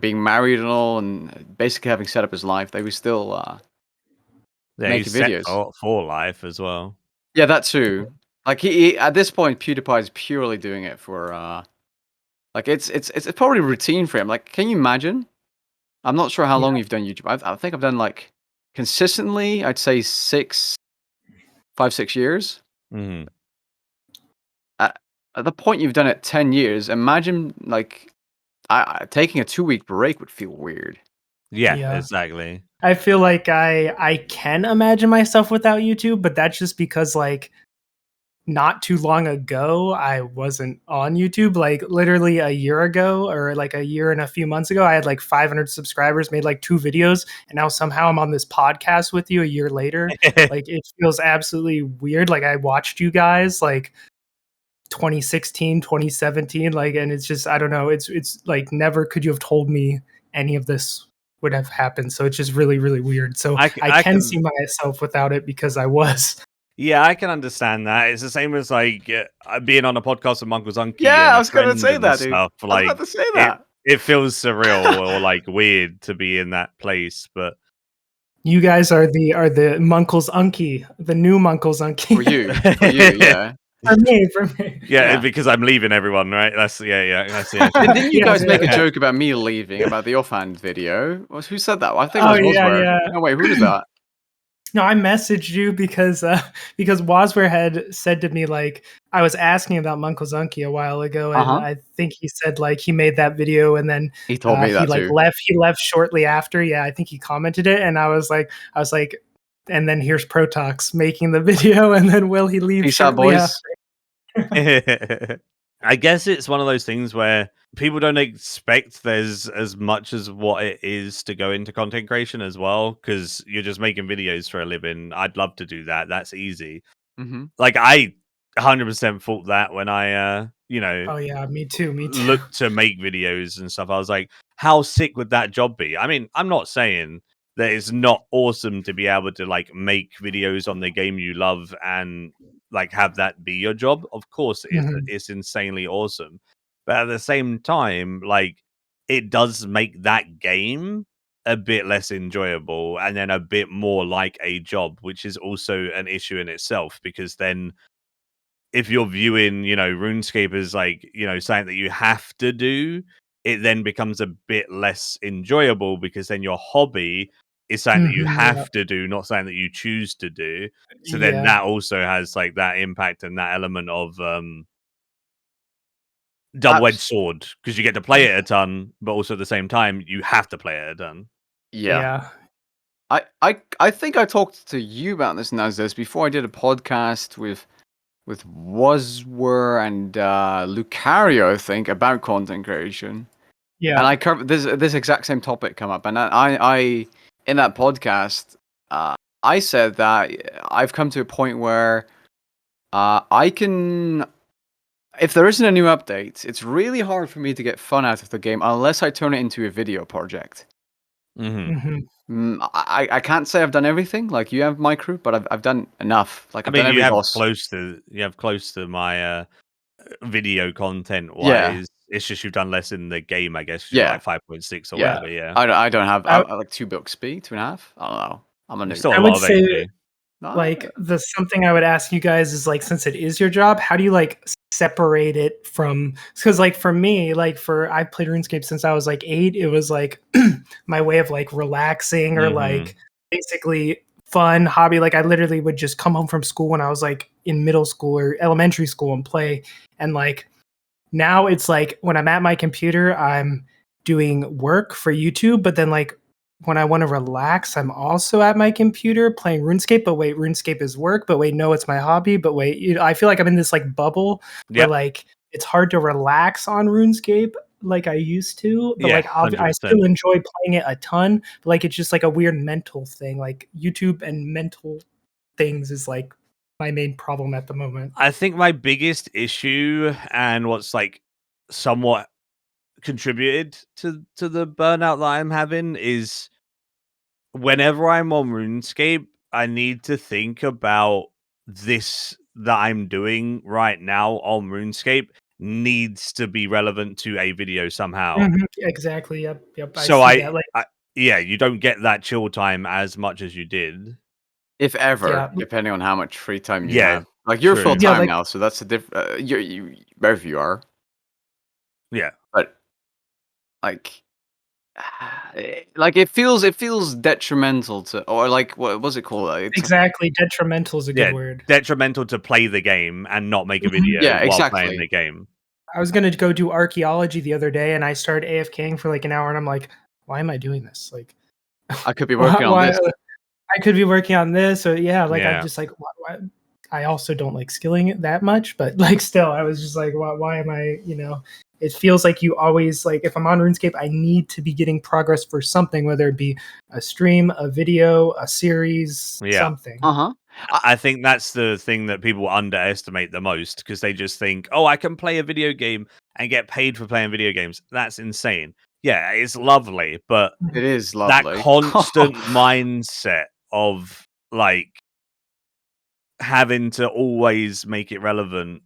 being married and all, and basically having set up his life. They were still making videos for life as well. Yeah, that too. Like he at this point, PewDiePie is purely doing it for like it's probably routine for him. Like, can you imagine? I'm not sure how long you've done YouTube. I think I've done like consistently, I'd say 5, 6 years. Mm-hmm. At the point you've done it 10 years, imagine like taking a 2-week break would feel weird. Yeah, exactly. I feel like I can imagine myself without YouTube, but that's just because like not too long ago I wasn't on YouTube. Like literally a year ago, or like a year and a few months ago, I had like 500 subscribers, made like 2 videos, and now somehow I'm on this podcast with you a year later. Like it feels absolutely weird. Like I watched you guys like 2016, 2017, like, and it's just, I don't know, it's like never could you have told me any of this would have happened. So it's just really, really weird. So I can see myself without it because I was. Yeah, I can understand that. It's the same as like being on a podcast with Uncle Zunky. Yeah, and I was going to say that, dude. Stuff. I Like, was about to say that. It feels surreal or like weird to be in that place, but you guys are the Munkle's Unky, the new Munkle's Unky. For you, yeah. For me. Yeah, because I'm leaving everyone, right? That's That's it. And didn't you guys make a joke about me leaving about the offhand video? Who said that? I think it was Wazware. Yeah. No, wait, who was that? No, I messaged you because Wazware had said to me, like, I was asking about Munkle Zunky a while ago, and I think he said like he made that video and then he told me that too. He left shortly after. Yeah, I think he commented it, and I was like, and then here's Protoxx making the video, and then will he leave? Peace out, boys. I guess it's one of those things where people don't expect there's as much as what it is to go into content creation as well, because you're just making videos for a living. I'd love to do that. That's easy. Like I 100% thought that when I oh yeah, me too looked to make videos and stuff. I was like, how sick would that job be? I mean, I'm not saying that it's not awesome to be able to like make videos on the game you love and like have that be your job. Of course it's insanely awesome, but at the same time, like, it does make that game a bit less enjoyable and then a bit more like a job, which is also an issue in itself, because then if you're viewing, RuneScape as like, something that you have to do, it then becomes a bit less enjoyable, because then your hobby is something that you have to do, not something that you choose to do. So then that also has like that impact and that element of double-edged sword, because you get to play it a ton, but also at the same time you have to play it a ton. Yeah. I think I talked to you about this, Nuzznuzz, before I did a podcast with Wazware and Lucario, I think, about content creation. Yeah. And I covered this exact same topic come up, and I in that podcast, I said that I've come to a point where I can, if there isn't a new update, it's really hard for me to get fun out of the game unless I turn it into a video project. I can't say I've done everything like you have, Maikeru, but I've done enough. Like, I've done you have close to my video content wise. Yeah. It's just you've done less in the game, I guess. 'Cause you're Yeah. like 5.6 or Yeah. whatever. Yeah, I don't have I, I like 2 book speed, 2.5. I don't know. I'm a it's noob. still a I lot would of say HP. like the something I would ask you guys is like, since it is your job, how do you like separate it from, because like for me, like for I've played RuneScape since I was like 8. It was like my way of like relaxing or like basically fun hobby. Like I literally would just come home from school when I was like in middle school or elementary school and play. And like now it's like when I'm at my computer, I'm doing work for YouTube, but then like when I want to relax, I'm also at my computer playing RuneScape. But wait, RuneScape is work. But wait, no, it's my hobby. But wait, I feel like I'm in this like bubble where Yep. like it's hard to relax on RuneScape like I used to. But Yeah, like I 100%. still enjoy playing it a ton. But like it's just like a weird mental thing. Like YouTube and mental things is like my main problem at the moment. I think my biggest issue and what's like somewhat contributed to the burnout that I'm having is whenever I'm on RuneScape, I need to think about this that I'm doing right now on RuneScape needs to be relevant to a video somehow. Exactly. Yep. Yep. I So see that. Like, yeah, you don't get that chill time as much as you did. If ever, yeah. depending on how much free time you Yeah, have. Like you're true. full Yeah, time like now, so that's a different. You both of you are, Yeah. but like, like it feels detrimental to, or like what was it called? exactly. Detrimental is a good Yeah, word. detrimental to play the game and not make a video Yeah, while playing exactly. the game. I was gonna go do archaeology the other day, and I started AFKing for like an hour, and I'm like, why am I doing this? Like, I could be working on why this. I could be working on this, or yeah, like I'm Yeah. just like, why? I also don't like skilling it that much, but like still, I was just like, why am I? You know, it feels like you always like if I'm on RuneScape, I need to be getting progress for something, whether it be a stream, a video, a series, Yeah. something. Uh-huh. I think that's the thing that people underestimate the most because they just think, oh, I can play a video game and get paid for playing video games. That's insane. Yeah, it's lovely, but It is that lovely. constant mindset of like having to always make it relevant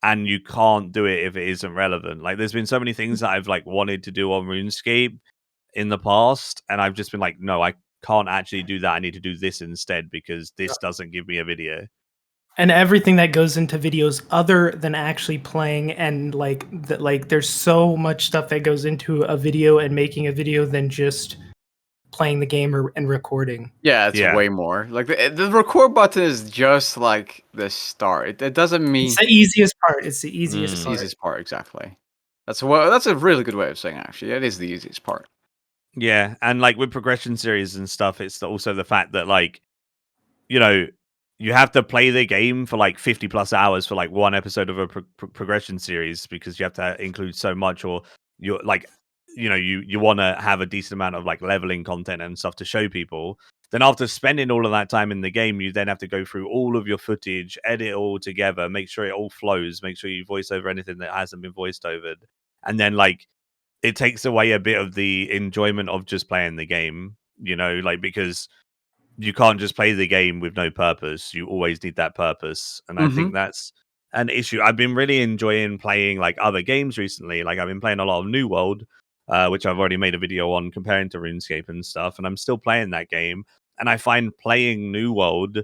and you can't do it if it isn't relevant. Like there's been so many things that I've like wanted to do on RuneScape in the past and I've just been like, no, I can't actually do that. I need to do this instead because this doesn't give me a video. And everything that goes into videos other than actually playing and like there's so much stuff that goes into a video and making a video than just playing the game and recording. Yeah, it's Yeah. way more. Like the record button is just like the start. It doesn't mean It's the easiest part. It's the easiest it's the part. easiest part, exactly. That's a really good way of saying it, actually. It is the easiest part. Yeah, and like with progression series and stuff, it's also the fact that like, you know, you have to play the game for like 50 plus hours for like one episode of a progression series because you have to include so much, or you're like, you know, you want to have a decent amount of like leveling content and stuff to show people. Then after spending all of that time in the game, you then have to go through all of your footage, edit it all together, make sure it all flows, make sure you voice over anything that hasn't been voiced over, and then like it takes away a bit of the enjoyment of just playing the game, you know, like because you can't just play the game with no purpose. You always need that purpose. And I think that's an issue. I've been really enjoying playing like other games recently. Like I've been playing a lot of New World, which I've already made a video on comparing to RuneScape and stuff. And I'm still playing that game. And I find playing New World,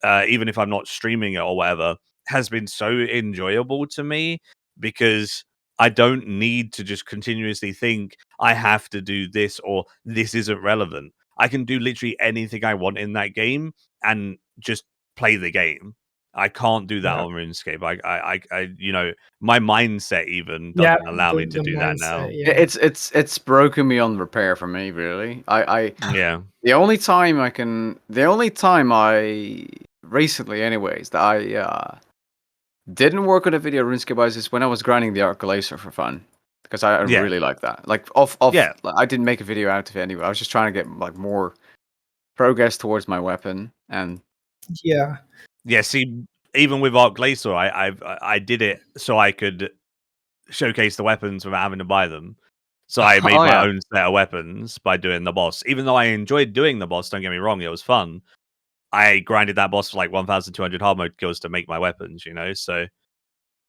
even if I'm not streaming it or whatever, has been so enjoyable to me because I don't need to just continuously think I have to do this or this isn't relevant. I can do literally anything I want in that game and just play the game. I can't do that Yeah. on RuneScape. I you know, my mindset even Yeah, doesn't allow me to do that now. mindset, yeah. It's broken beyond repair for me, really. Yeah. The only time I recently, anyways, that I didn't work on a video RuneScape is when I was grinding the Arc Laser for fun. Because I Yeah. really like that. Like Yeah. like, I didn't make a video out of it anyway. I was just trying to get like more progress towards my weapon, and Yeah. Yeah, see, even with Arc Glacier, I did it so I could showcase the weapons without having to buy them. So I made oh my yeah, own set of weapons by doing the boss. Even though I enjoyed doing the boss, don't get me wrong, it was fun. I grinded that boss for like 1,200 hard mode kills to make my weapons, you know? So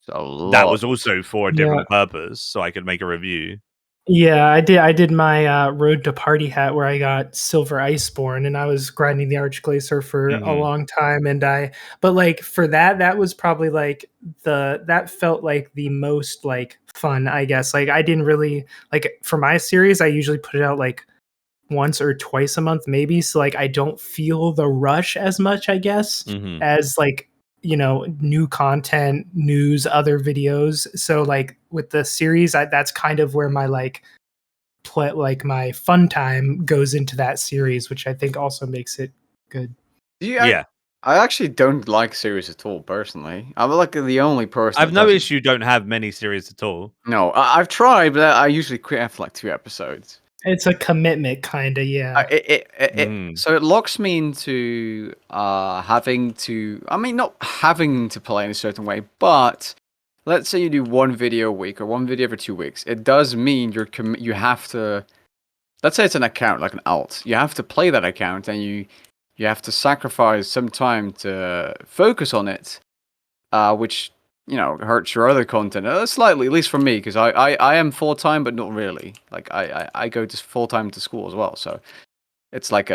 It's a lot. That was also for a Yeah. different purpose, so I could make a review. Yeah, I did my Road to Party hat where I got Silver Iceborne, and I was grinding the Archglacier for a Mhm. long time, but like for that was probably like that felt like the most like fun, I guess. Like I didn't really like for my series, I usually put it out like once or twice a month maybe, so like I don't feel the rush as much, I guess, Mhm. as like new content, news, other videos. So like with the series, that's kind of where my like my fun time goes into that series, which I think also makes it good. Yeah. I actually don't like series at all, personally. I'm like the only person I've that no doesn't. issue don't have many series at all. No, I've tried, but I usually quit after like 2 episodes. It's a commitment, kind of, yeah. Mhm. So it locks me into having to. I mean, not having to play in a certain way, but let's say you do one video a week or one video every 2 weeks. It does mean you have to. Let's say it's an account like an alt. You have to play that account, and you have to sacrifice some time to focus on it, which hurts your other content slightly, at least for me, because I am full time, but not really. Like I go to full time to school as well, so it's like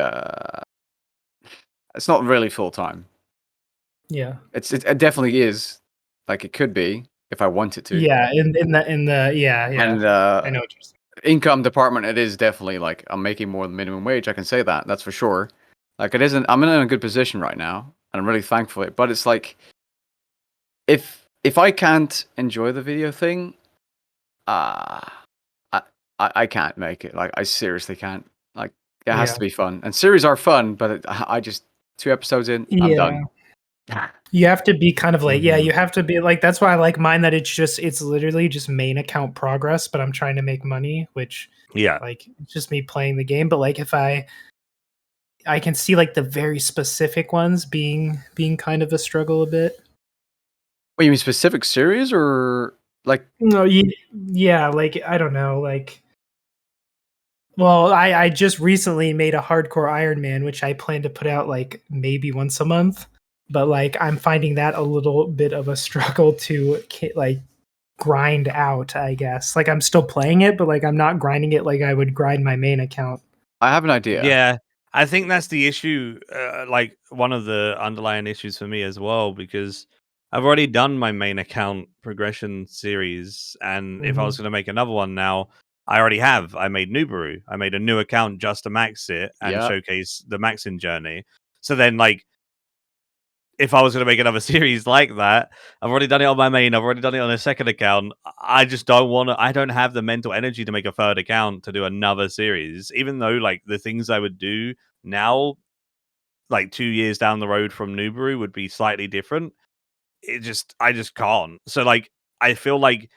it's not really full time. Yeah. It definitely is, like it could be if I wanted to. Yeah, in the yeah. And I know what you're saying. income department, it is definitely like I'm making more than minimum wage. I can say that's for sure. Like it isn't. I'm in a good position right now, and I'm really thankful for it. But it's like if I can't enjoy the video thing, uh I can't make it. Like I seriously can't. Like it has Yeah. to be fun, and series are fun, but I just 2 episodes in, I'm Yeah. done. You have to be kind of like, yeah, Mhm. you have to be like, that's why I like mine, that it's literally just main account progress, but I'm trying to make money, which Yeah. like it's just me playing the game. But like if I can see like the very specific ones being kind of a struggle a bit. What, you mean specific series or like? No, yeah, like I don't know, like well, I just recently made a hardcore Iron Man, which I plan to put out like maybe once a month, but like I'm finding that a little bit of a struggle to like grind out, I guess. Like I'm still playing it, but like I'm not grinding it like I would grind my main account. I have an idea. Yeah. I think that's the issue, like one of the underlying issues for me as well, because I've already done my main account progression series, and if I was going to make another one now, I already have. I made Nubaru. I made a new account just to max it and Yeah. showcase the maxing journey. So then, like, if I was going to make another series like that, I've already done it on my main. I've already done it on a second account. I just don't want to. I don't have the mental energy to make a third account to do another series. Even though, like, the things I would do now, like 2 years down the road from Nubaru, would be slightly different. I just can't. So, like, I feel like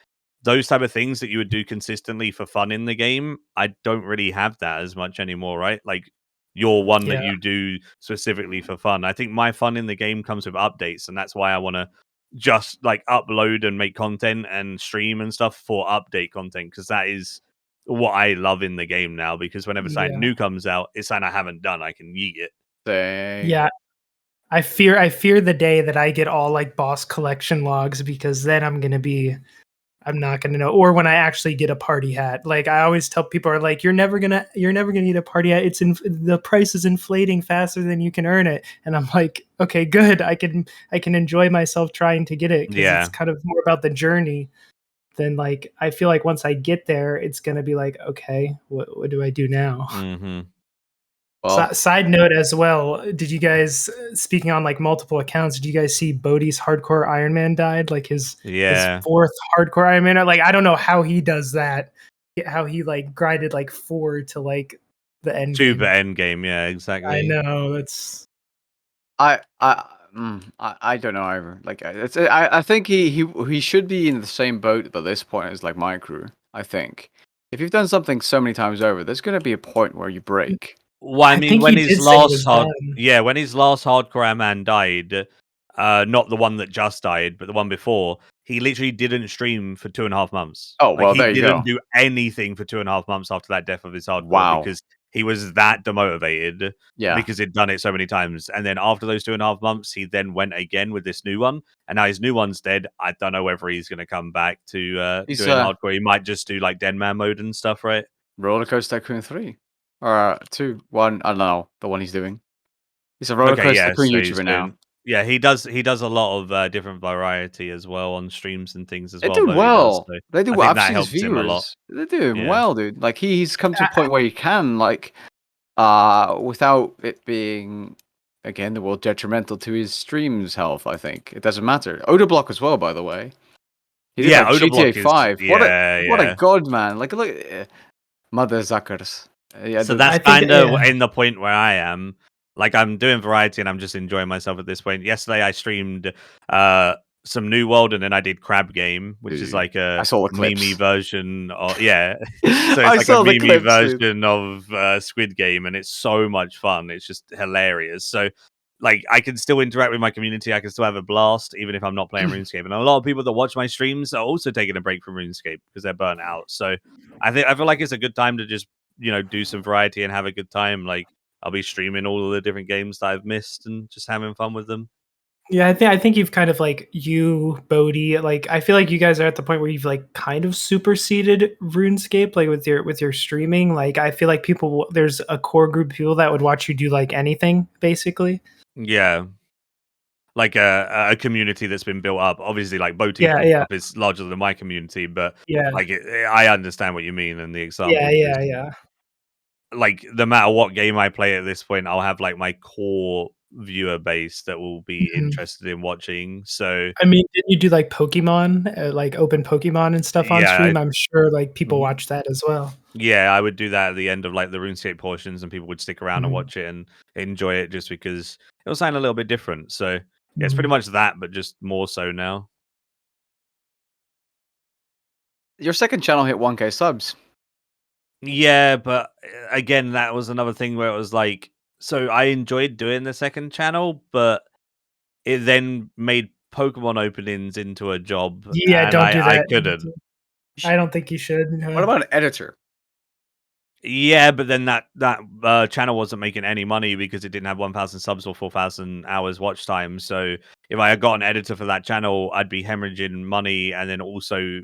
those type of things that you would do consistently for fun in the game, I don't really have that as much anymore, right? Like, you're one that Yeah. you do specifically for fun. I think my fun in the game comes with updates, and that's why I want to just like upload and make content and stream and stuff for update content, because that is what I love in the game now. Because whenever something Yeah. new comes out, it's something I haven't done, I can yeet it. Yeah. I fear the day that I get all like boss collection logs, because then I'm not gonna know. Or when I actually get a party hat, like I always tell people, are like, you're never gonna get a party hat. The price is inflating faster than you can earn it. And I'm like, okay, good. I can enjoy myself trying to get it, because Yeah. it's kind of more about the journey than like I feel like once I get there, it's gonna be like, okay, what do I do now? Mm-hmm. Well, Side note as well, did you guys, speaking on like multiple accounts, did you guys see Bodhi's hardcore Iron Man died? Like his Yeah. fourth hardcore Iron Man? Like I don't know how he does that. How he like grinded like 4 to like the end Super game. end game, yeah, exactly. I know, that's I don't know either. Like I think he should be in the same boat at this point as like Maikeru. I think if you've done something so many times over, there's going to be a point where you break. Well, I I mean, think when he his did say it was last done. when his last hardcore man died, not the one that just died, but the one before, he literally didn't stream for 2.5 months. Oh Like well, he there you didn't go. do anything for 2.5 months after that death of his hardcore, Wow. because he was that demotivated Yeah. because he'd done it so many times. And then after those 2.5 months, he then went again with this new one. And now his new one's dead. I don't know whether he's going to come back to He's doing hardcore. He might just do like Den Man mode and stuff, right? Roller Coaster Tycoon 3 or 2, 1. I don't know the one he's doing. He's a Roller Coaster Tycoon So he's YouTuber now. doing, yeah, he does a lot of different variety as well on streams and things as They well. do Though well. so They do I well. think I've that seen his helps him a lot. viewers. They're doing Yeah. well, dude. Like he's come to a point where he can like without it being again the world detrimental to his stream's health. I think it doesn't matter. Odablock as well, by the way. He did Yeah, like GTA Odablock is 5. What a yeah. god, man! Like look, mother zuckers. Yeah, So the- that's I think kind of yeah. in the point where I am. Like I'm doing variety and I'm just enjoying myself at this point. Yesterday I streamed some New World and then I did Crab Game, which is Dude, like I a saw the meme clips. version of so it's I like a saw the meme clips, dude. version of Squid Game and it's so much fun. It's just hilarious. So like I can still interact with my community, I can still have a blast even if I'm not playing RuneScape. And a lot of people that watch my streams are also taking a break from RuneScape because they're burnt out. So I feel like it's a good time to just do some variety and have a good time. Like I'll be streaming all of the different games that I've missed and just having fun with them. Yeah, I think you've kind of like Bodhi, like I feel like you guys are at the point where you've like kind of superseded RuneScape, like with your streaming. Like I feel like there's a core group of people that would watch you do like anything, basically. Yeah. Like a community that's been built up. Obviously, like Boti Yeah. stuff is larger than my community, but Yeah. like I understand what you mean and the example. Yeah. Like no matter what game I play at this point, I'll have like my core viewer base that will be Mhm. interested in watching. So I mean, didn't you do like Pokemon, like open Pokemon and stuff on yeah, stream? I'm sure like people Mhm. watch that as well. Yeah, I would do that at the end of like the RuneScape portions, and people would stick around and Mhm. watch it and enjoy it just because it was something a little bit different. So yeah, it's pretty Mhm. much that, but just more so now. Your second channel hit 1K subs. Yeah, but again, that was another thing where it was like, so I enjoyed doing the second channel, but it then made Pokemon openings into a job, Yeah, and don't do I that. couldn't. I don't think you should. What about an editor? Yeah, but then that channel wasn't making any money because it didn't have 1,000 subs or 4,000 hours watch time. So if I had got an editor for that channel, I'd be hemorrhaging money and then also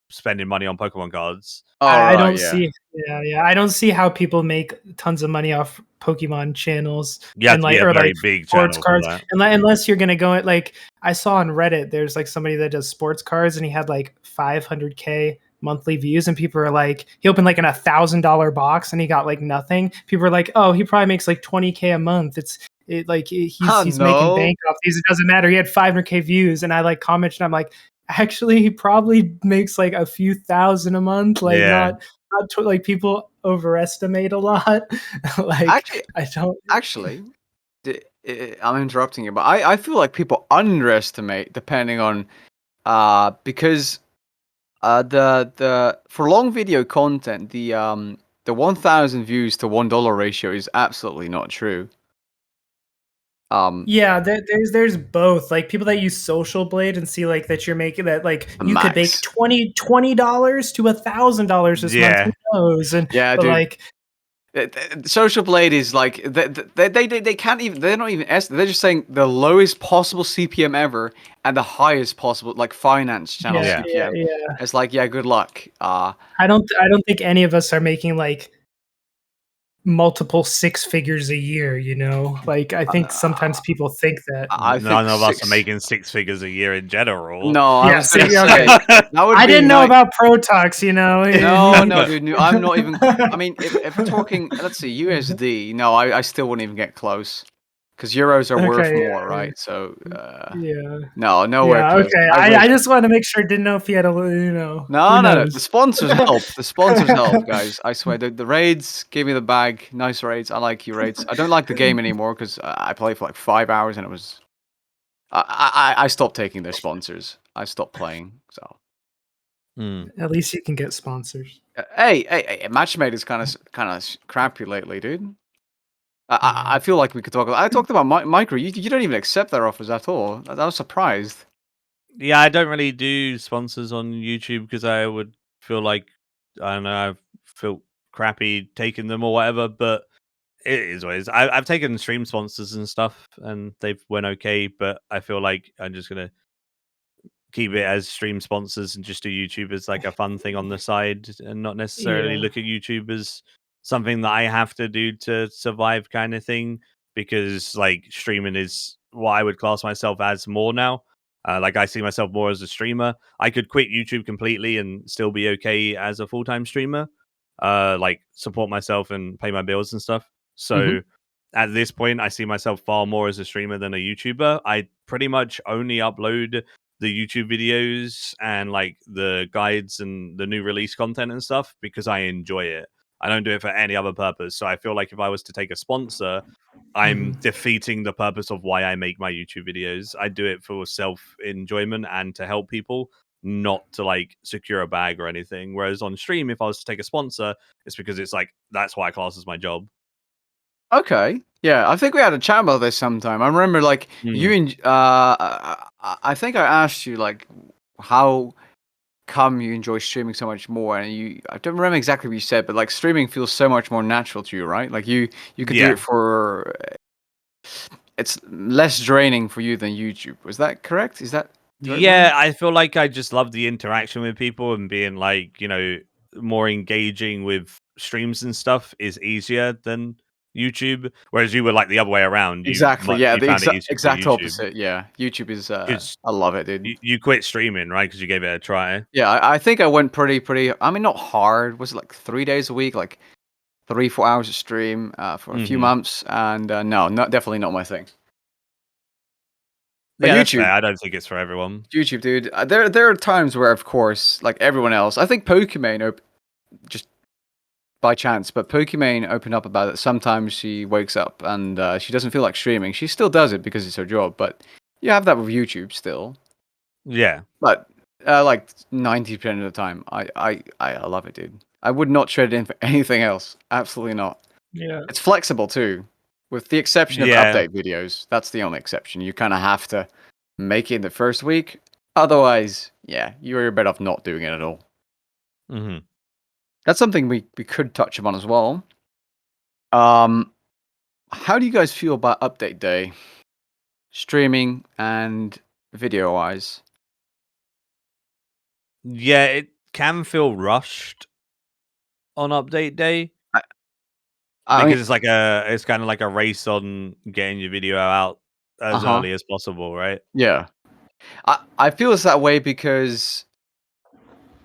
spending money on Pokemon cards. Oh, I right, don't yeah. see. Yeah. I don't see how people make tons of money off Pokemon channels You have and to be like a or very like big sports channel for cards, that. unless you're gonna go at like I saw on Reddit. There's like somebody that does sports cards and he had like 500K monthly views, and people are like, he opened like an $1,000 box and he got like nothing. People are like, oh, he probably makes like 20K a month. He's making No. bank off these. It doesn't matter. He had 500K views, and I like commented. And I'm like, actually, he probably makes like a few thousand a month. Like Yeah. like people overestimate a lot. Like Actually, I don't. Actually, I'm interrupting you, but I feel like people underestimate depending on because the for long video content the 1,000 views to $1 ratio is absolutely not true. Yeah, there's both. Like people that use Social Blade and see like that you're making that like The you could make max. $20 to $1,000 this month. Who knows? And Yeah, but dude. like Social Blade is like they can't even, they're not even they're just saying the lowest possible CPM ever and the highest possible like finance channel yeah, CPM. yeah. It's like, yeah, good luck. I don't think any of us are making like multiple six figures a year, you know? Like I think sometimes people think that. I None think of us are making 6 figures a year in general. No, I Yeah, was gonna see, say okay. that would I be didn't know like, about Protoxx, you know. no, dude. I'm not even. I mean, if we're talking, let's see, USD. No, I still wouldn't even get close, because euros are worth Okay, more, yeah. right? So, Yeah. no, nowhere Yeah, close. okay. I just wanted to make sure. Didn't know if he had a, you know. No. who The knows? sponsors help. The sponsors help, guys. I swear. The raids gave me the bag. Nice raids. I like you raids. I don't like the game anymore because I played for like 5 hours and it was. I stopped taking their sponsors. I stopped playing. So. At least you can get sponsors. Hey, Matchmade is kind of crappy lately, dude. I feel like we could talk about. I talked about Maikeru. You don't even accept their offers at all. I was surprised. Yeah, I don't really do sponsors on YouTube because I would feel like I don't know. I feel crappy taking them or whatever, but it is what it is. I've taken stream sponsors and stuff, and they've went okay, but I feel like I'm just gonna keep it as stream sponsors and just do YouTube as like a fun thing on the side, and not necessarily Yeah. look at YouTube as something that I have to do to survive, kind of thing. Because like streaming is what I would class myself as more now. Like I see myself more as a streamer. I could quit YouTube completely and still be okay as a full-time streamer. Like support myself and pay my bills and stuff. Mhm. So at this point, I see myself far more as a streamer than a YouTuber. I pretty much only upload the YouTube videos and like the guides and the new release content and stuff because I enjoy it. I don't do it for any other purpose. So I feel like if I was to take a sponsor, I'm Mhm. defeating the purpose of why I make my YouTube videos. I do it for self enjoyment and to help people, not to like secure a bag or anything. Whereas on stream, if I was to take a sponsor, it's because it's like that's why I class as my job. Okay. Yeah, I think we had a chat about this sometime. I remember, like, Mm. I think I asked you, like, how come you enjoy streaming so much more, and I don't remember exactly what you said, but like streaming feels so much more natural to you, right? Like you could do Yeah. it for it's less draining for you than YouTube. Was that correct? Do I Yeah, remember? I feel like I just love the interaction with people and being like, more engaging with streams and stuff is easier than YouTube. Whereas you were like the other way around. Exactly. Yeah, You the found it easier to do exact YouTube opposite. Yeah, YouTube is because I love it, dude. you quit streaming, right? Because you gave it a try. Yeah, I think I went pretty. I mean, not hard. Was it like 3 days a week, like 3-4 hours a stream for a few Hmm. months, and no, not definitely not my thing. But Yeah, that's fair. YouTube, I don't think it's for everyone. YouTube, dude. There are times where, of course, like everyone else, I think Pokimane just by chance, but Pokimane opened up about it. Sometimes she wakes up and she doesn't feel like streaming. She still does it because it's her job, but you have that with YouTube still. Yeah. But like 90% of the time, I love it, dude. I would not trade it in for anything else. Absolutely not. Yeah. It's flexible too, with the exception of Yeah. update videos. That's the only exception. You kind of have to make it in the first week. Otherwise, yeah, you're better off not doing it at all. Hmm. That's something we could touch upon as well. How do you guys feel about update day, streaming and video wise? Yeah, it can feel rushed on update day I mean, because it's kind of like a race on getting your video out uh as huh, early as possible, right? yeah. I feel it's that way because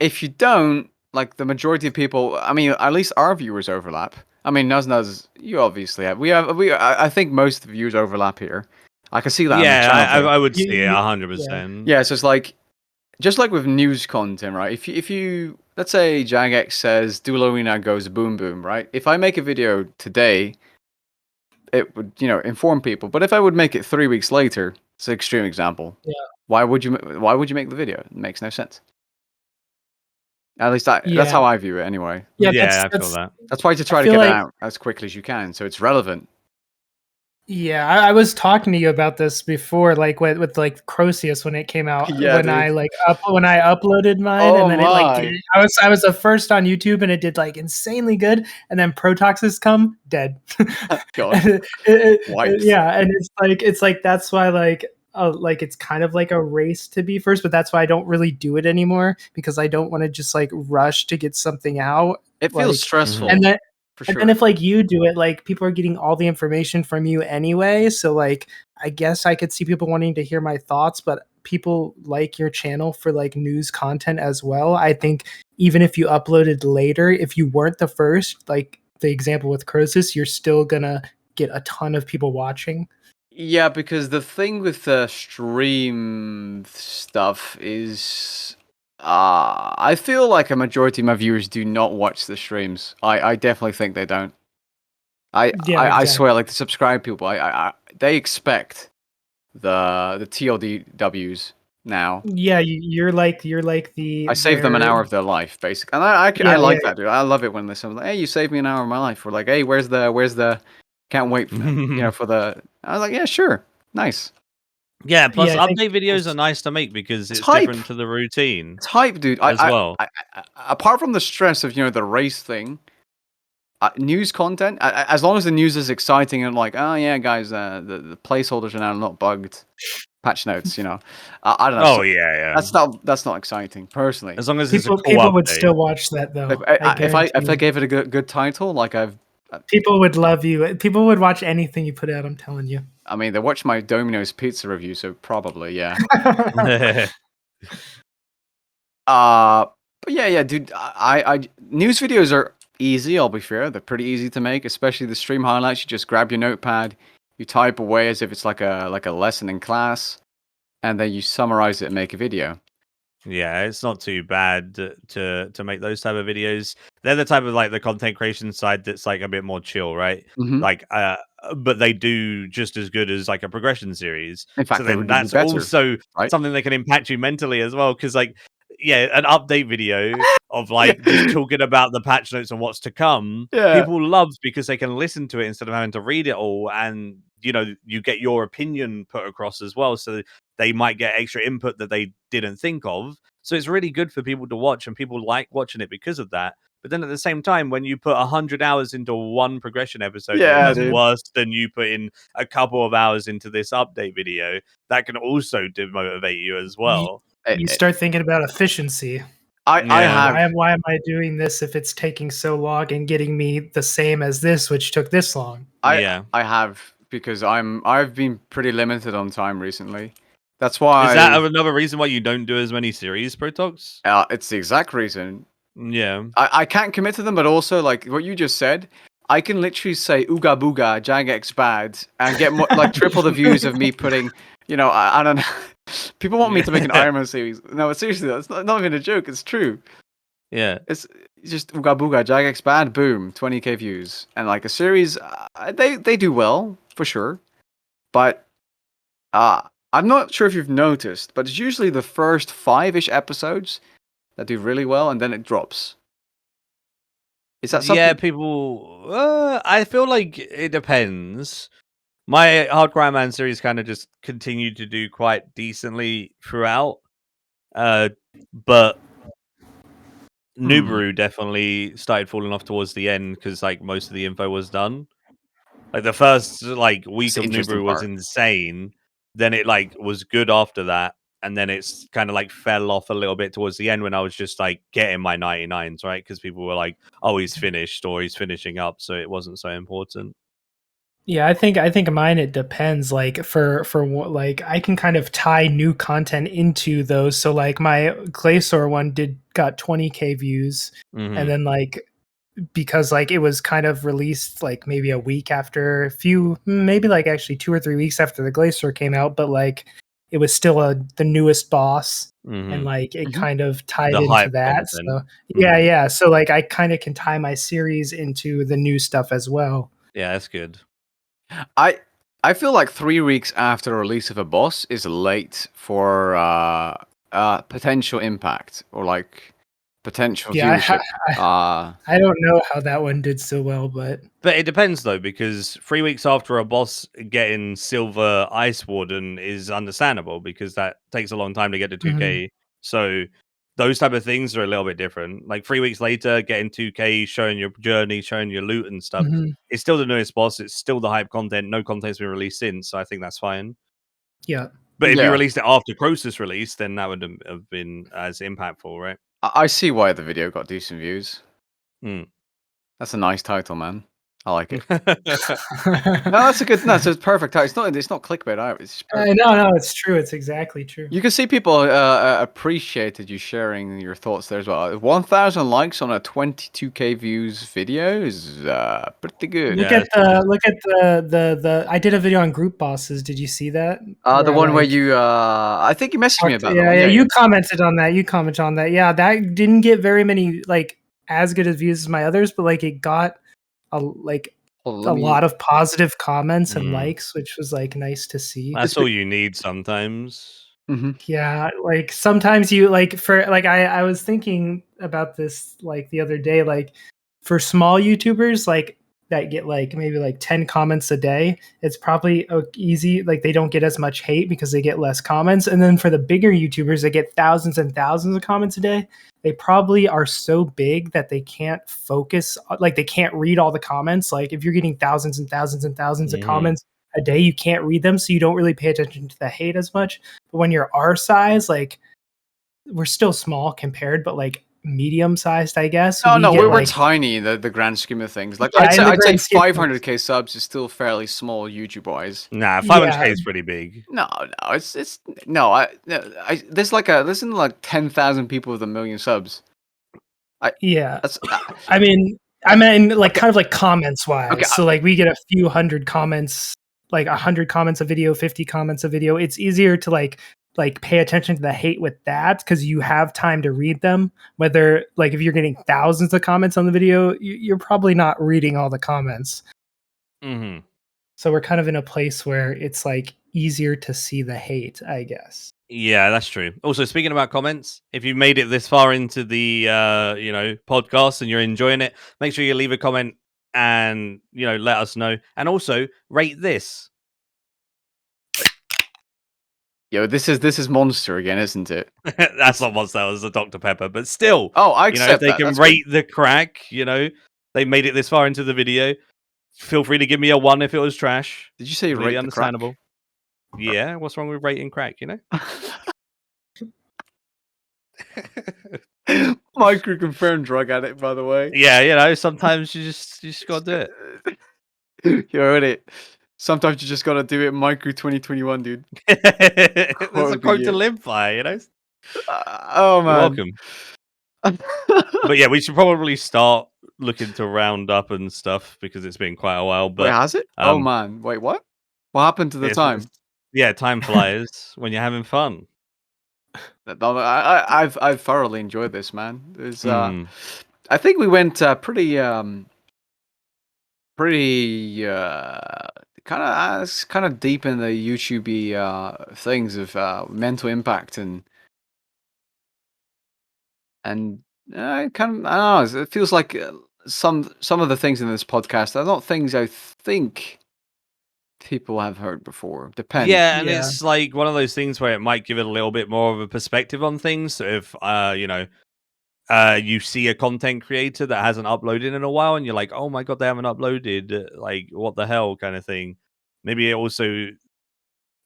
if you don't, like the majority of people, I mean, at least our viewers overlap. I mean, Nuzznuzz, you obviously have. I think most of the viewers overlap here. I can see that on the Yeah, channel too. I would You, see it you, yeah. 100%. Yeah, so it's like, just like with news content, right? If you let's say Jagex says Duel Arena goes boom boom, right? If I make a video today, it would inform people. But if I would make it 3 weeks later, it's an extreme example. Yeah. Why would you make the video? It makes no sense. At least that's Yeah. how I view it anyway. Yeah. Yeah, I feel that. That's why to try to feel get it like- out as quickly as you can, so it's relevant. Yeah, I was talking to you about this before, like with like Croceus when it came out. Yeah, when dude. I when I uploaded mine, Oh and then it my. did, I was the first on YouTube, and it did like insanely good. And then Protoxx has come dead. God. Wipes. Yeah, and it's like that's why like it's kind of like a race to be first, but that's why I don't really do it anymore because I don't want to just like rush to get something out. It feels Like, stressful. and then for and sure. then if like you do it, like people are getting all the information from you anyway. So like I guess I could see people wanting to hear my thoughts, but people like your channel for like news content as well. I think even if you uploaded later, if you weren't the first, like the example with Croesus, you're still gonna get a ton of people watching. Yeah, because the thing with the stream stuff is, I feel like a majority of my viewers do not watch the streams. I definitely think they don't. I Yeah, swear, like the subscribe people, they expect the TLDWs now. Yeah, you're like the I save them an hour of their life, basically, and I Yeah, like yeah. that, dude. I love it when there's someone like, "Hey, you saved me an hour of my life." Or like, "Hey, where's the can't wait for the." I was like, "Yeah, sure, nice." Yeah, plus Yeah, I think update videos it's- are nice to make because It's it's hype. different to the routine It's hype, dude. as well. Apart from the stress of the race thing, news content, as long as the news is exciting and like, oh yeah, guys, the placeholders are now not bugged, patch notes, you know, I don't know. Oh So yeah. that's not exciting personally. As long as it's a cool People would update. still watch that though. If I guarantee. gave it a good title, like People would love you. People would watch anything you put out. I'm telling you. I mean, they watched my Domino's pizza review, so probably yeah. But yeah, dude. I news videos are easy. I'll be fair; they're pretty easy to make, especially the stream highlights. You just grab your notepad, you type away as if it's like a lesson in class, and then you summarize it and make a video. Yeah, it's not too bad to make those type of videos. They're the type of like the content creation side that's like a bit more chill, right? Mm-hmm. Like, but they do just as good as like a progression series. In fact, So they then would be that's better, also right? something that can impact you mentally as well. Because like, yeah, an update video of like just talking about the patch notes and what's to come, Yeah. people love because they can listen to it instead of having to read it all, and you know, you get your opinion put across as well. So they might get extra input that they didn't think of. So it's really good for people to watch, and people like watching it because of that. But then at the same time, when you put 100 hours into one progression episode that's dude. worse than you put in a couple of hours into this update video, that can also demotivate you as well. You start thinking about efficiency. I have. Why am I doing this if it's taking so long and getting me the same as this, which took this long? Yeah. I have, because I've been pretty limited on time recently. That's why. Is that another reason why you don't do as many series, Protoxx? It's the exact reason. Yeah. I can't commit to them, but also like what you just said, I can literally say "Ooga Booga, Jagex bad" and get more, like triple the views of me putting. You know, I don't know. People want me to make an Iron Man series. No, but seriously, that's not even a joke. It's true. Yeah. It's just Ooga Booga, Jagex bad, boom, 20k views, and like a series, they do well for sure, but I'm not sure if you've noticed, but it's usually the first 5-ish episodes that do really well, and then it drops. Is that something? Yeah, people. I feel like it depends. My Hardcore Iron Man series kind of just continued to do quite decently throughout. But Nubaru definitely started falling off towards the end because like most of the info was done. Like the first like week of Nubaru was insane. Then it like was good after that, and then it's kind of like fell off a little bit towards the end when I was just like getting my 99s, right? Because people were like, "Oh, he's finished," or "He's finishing up," so it wasn't so important. Yeah, I think mine, it depends. Like for what, like I can kind of tie new content into those. So like my Glacier one got 20k views, and then like because like it was kind of released like maybe a week after, maybe like actually 2 or 3 weeks after the Glacier came out, but like it was still the newest boss, and like it kind of tied into that. So yeah, so like I kind of can tie my series into the new stuff as well. Yeah, that's good. I feel like 3 weeks after the release of a boss is late for potential impact or like potential viewership. I don't know how that one did so well, but it depends though, because 3 weeks after a boss getting Silver Ice Warden is understandable because that takes a long time to get to 2K. So those type of things are a little bit different. Like 3 weeks later, getting 2K, showing your journey, showing your loot and stuff. It's still the newest boss. It's still the hype content. No content's been released since, so I think that's fine. Yeah. But if you released it after Crosis release, then that would have been as impactful, right? I see why the video got decent views. Mm. That's a nice title, man. I like it. That's a good. No, it's a perfect title. It's not clickbait either. It's no, it's true. It's exactly true. You can see people appreciated you sharing your thoughts there as well. 1,000 likes on a 22k views video is pretty good. Look at the. I did a video on group bosses. Did you see that? The one where you, I think you messaged me about that one. Yeah, you commented on that. Yeah, that didn't get very many like as good as views as my others, but like it got a lot of positive comments and likes, which was like nice to see. That's all you need sometimes. Yeah, like sometimes you like for like I was thinking about this like the other day, like for small YouTubers, like that get like maybe like 10 comments a day, it's probably easy. Like they don't get as much hate because they get less comments. And then for the bigger YouTubers that get thousands and thousands of comments a day, they probably are so big that they can't focus, like they can't read all the comments. Like if you're getting thousands and thousands and thousands of comments a day, you can't read them. So you don't really pay attention to the hate as much. But when you're our size, like we're still small compared, but like medium sized, I guess. We're tiny in the grand scheme of things. Like I'd say 500k subs is still fairly small YouTube wise. Nah, 500k is pretty big. No, it's no. There's like 10,000 people with 1 million subs. I mean like kind of like comments wise. Okay, so like we get a few hundred comments, like 100 comments a video, 50 comments a video. It's easier to like pay attention to the hate with that because you have time to read them. Whether like if you're getting thousands of comments on the video, you're probably not reading all the comments. Mm-hmm. So we're kind of in a place where it's like easier to see the hate, I guess. Yeah, that's true. Also, speaking about comments, if you made it this far into the podcast and you're enjoying it, make sure you leave a comment and let us know. And also rate this. Yo, this is Monster again, isn't it? That's not Monster. That was the Dr. Pepper, but still. Oh, I accept if they can rate the crack, they made it this far into the video. Feel free to give me a 1 if it was trash. Did you say really rate understandable? The crack? Yeah, what's wrong with rating crack? Maikeru confirmed drug addict, by the way. Yeah, sometimes you just gotta do it. You heard it. Sometimes you just gotta do it. Maikeru 2021, dude. There's a quote to live by, oh man. You're welcome. But yeah, we should probably start looking to round up and stuff because it's been quite a while. But wait, has it? Oh man, wait, what? What happened to the time? Yeah, time flies when you're having fun. I've thoroughly enjoyed this, man. There's I think we went pretty kind of deep in the YouTubey things of mental impact and I don't know. It feels like some of the things in this podcast are not things I think people have heard before. Depends. Yeah, and it's like one of those things where it might give it a little bit more of a perspective on things. So if you see a content creator that hasn't uploaded in a while and you're like, oh my god, they haven't uploaded, like what the hell kind of thing. Maybe it also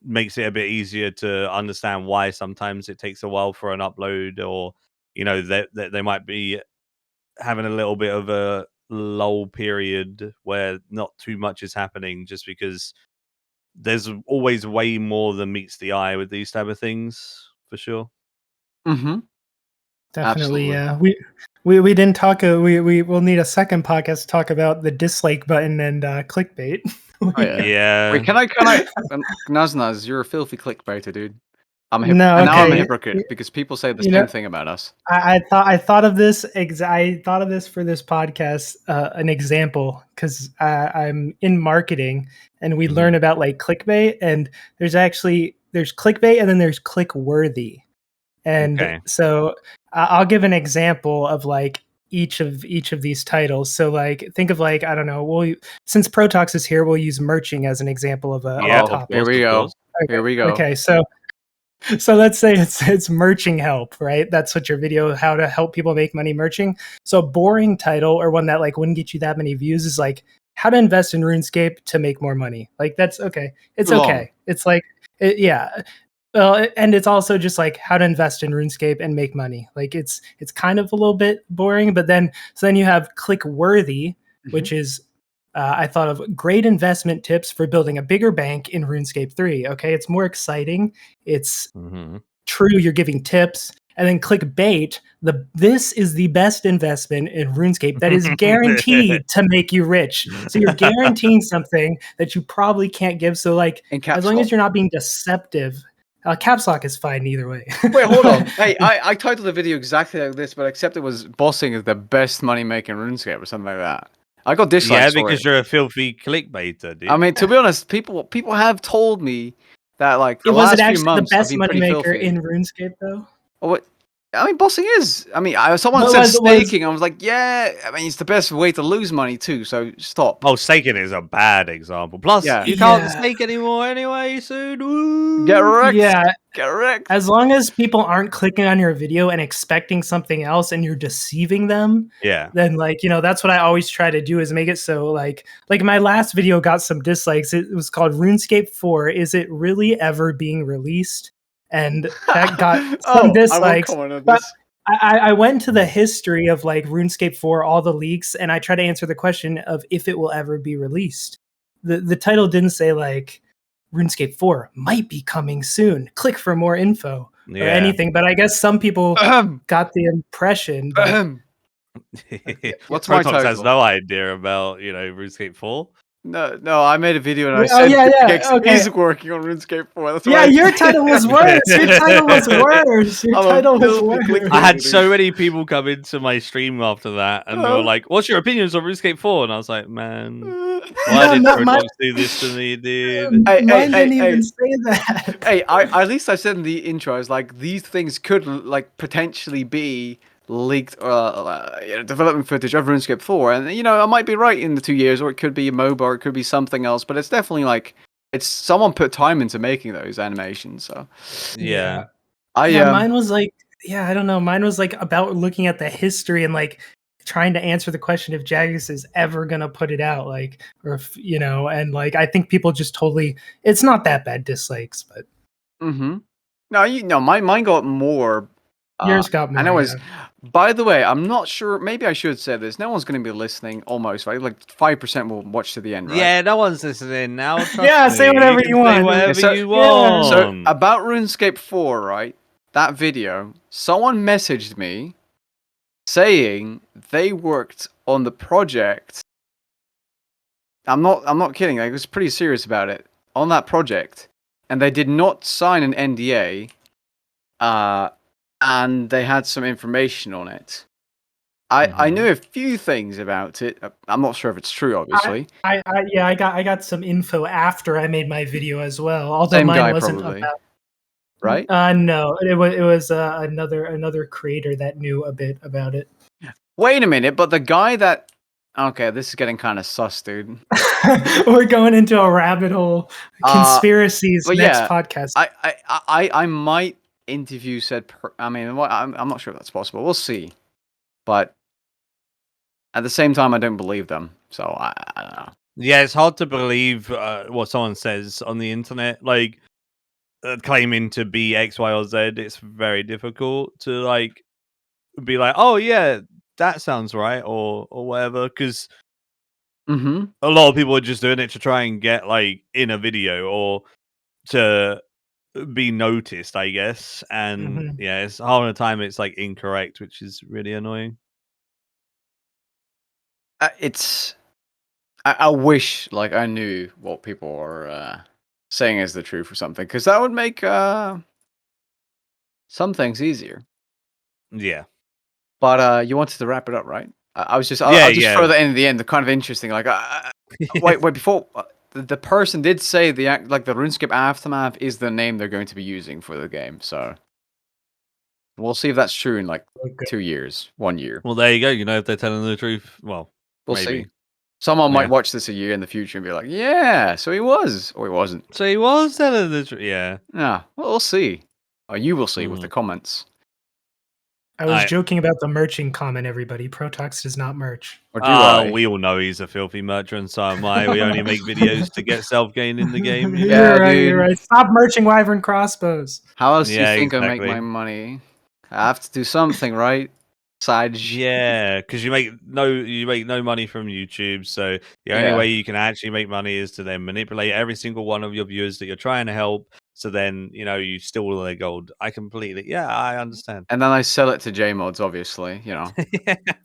makes it a bit easier to understand why sometimes it takes a while for an upload, or they might be having a little bit of a lull period where not too much is happening, just because there's always way more than meets the eye with these type of things, for sure. Mm-hmm. Definitely, absolutely. Yeah. We didn't talk. We will need a second podcast to talk about the dislike button and clickbait. Oh, yeah. Wait, can I? Nuzznuzz, you're a filthy clickbaiter, dude. I'm a hypocrite because people say the same thing about us. I thought of this for this podcast, an example, because I'm in marketing and we learn about like clickbait, and there's clickbait and then there's click worthy. And so I'll give an example of like each of these titles. So like think of like, I don't know, since Protoxx is here, we'll use merching as an example of a topic. Here we go. Okay. Here we go. Okay, so let's say it's merching help, right? That's what your video, how to help people make money merching. So a boring title, or one that like wouldn't get you that many views, is like how to invest in RuneScape to make more money. Like that's okay. It's okay. It's like well, and it's also just like how to invest in RuneScape and make money. Like it's kind of a little bit boring, but then you have click worthy, which is I thought of great investment tips for building a bigger bank in RuneScape 3. Okay, it's more exciting. It's true. You're giving tips. And then clickbait, this is the best investment in RuneScape that is guaranteed to make you rich. So you're guaranteeing something that you probably can't give. So like, as long as you're not being deceptive, caps lock is fine either way. Wait, hold on. Hey, I titled the video exactly like this, but except it was bossing is the best money making RuneScape or something like that. I got dislikes. Yeah, because you're a filthy clickbaiter, dude. I mean, to be honest, people have told me that like was it actually the best money maker in RuneScape though? What? I mean, bossing is. I mean, someone But said was- staking. I was like, yeah. I mean, it's the best way to lose money too. So stop. Oh, staking is a bad example. Plus, Yeah. you can't Yeah. stake anymore anyway soon. Woo. Get wrecked. Yeah, Get wrecked. as long as people aren't clicking on your video and expecting something else and you're deceiving them, Yeah. then like, you know, that's what I always try to do is make it so like my last video got some dislikes. It was called RuneScape 4. Is it really ever being released? And that got some I won't dislikes. comment on But this. I went to the history of like RuneScape 4, all the leaks, and I try to answer the question of if it will ever be released. The title didn't say like RuneScape 4 might be coming soon. Click for more info or anything. But I guess some people got the impression. But What's my Protoxx has title? no idea about, RuneScape 4. No, I made a video and I Oh, said yeah, Pix okay. is working on RuneScape 4. That's yeah, why your title was worse. Your title was worse. Your I'm a title was filthy worse. clickbait. I had so many people come into my stream after that, and they were Oh. like, "What's your opinions on RuneScape 4?" And I was like, "Man, No, why did not my- Protoxx do this to me, dude?" Hey, Mine didn't hey. even say that. Hey, at least I said in the intro, I was like, these things could like potentially be leaked development footage of RuneScape 4, and I might be right in the 2 years, or it could be a MOBA, or it could be something else, but it's definitely like it's someone put time into making those animations. So Yeah. Mine was like, I don't know. Mine was like about looking at the history and like trying to answer the question if Jagex is ever gonna put it out, like, or if and like I think people just totally. It's not that bad dislikes, but No, mine got more. yours got more. And it was. By the way, I'm not sure. Maybe I should say this. No one's going to be listening. Almost right. Like 5% will watch to the end. Right? Yeah, no one's listening now. Trust Yeah, say me. whatever can you say want. Whatever So- you Yeah. want. So about RuneScape 4, right? That video, someone messaged me saying they worked on the project. I'm not kidding. I was pretty serious about it on that project, and they did not sign an NDA. And they had some information on it. I knew a few things about it. I'm not sure if it's true, obviously. I got some info after I made my video as well. Although Same mine guy, wasn't probably. about. Right? No, it was another creator that knew a bit about it. Wait a minute, but the guy that. Okay, this is getting kind of sus, dude. We're going into a rabbit hole. Conspiracies but next yeah, podcast. I might interview said. I'm not sure if that's possible. We'll see. But at the same time, I don't believe them. So I don't know. Yeah, it's hard to believe what someone says on the internet, like claiming to be X, Y, or Z. It's very difficult to like be like, "Oh yeah, that sounds right," or whatever, because Mm-hmm. a lot of people are just doing it to try and get like in a video or to be noticed, I guess. And yeah, it's half of the time it's like incorrect, which is really annoying. I wish like I knew what people are saying is the truth or something, because that would make some things easier. Yeah. But you wanted to wrap it up, right? I'll just throw that in at the end. The kind of interesting, like wait before the person did say the RuneScape Aftermath is the name they're going to be using for the game, so we'll see if that's true in like 2 years, 1 year. Well, there you go. If they're telling the truth, well, We'll maybe. see. Someone might watch this a year in the future and be like, "Yeah, so he was, or he wasn't." So he was telling the truth. Yeah. Yeah, well, we'll see. Or you will see with the comments. I was joking about the merching comment, everybody. Protoxx does not merch. Or do I? We all know he's a filthy merchant, and so am I. We only make videos to get self-gain in the game. Yeah, You're right. Stop merching Wyvern crossbows. How else do you Yeah, think I make exactly. my money? I have to do something, right? Side Yeah, because you make no money from YouTube, so the only way you can actually make money is to then manipulate every single one of your viewers that you're trying to help. So then you steal all their gold. I I understand. And then I sell it to JMods, obviously.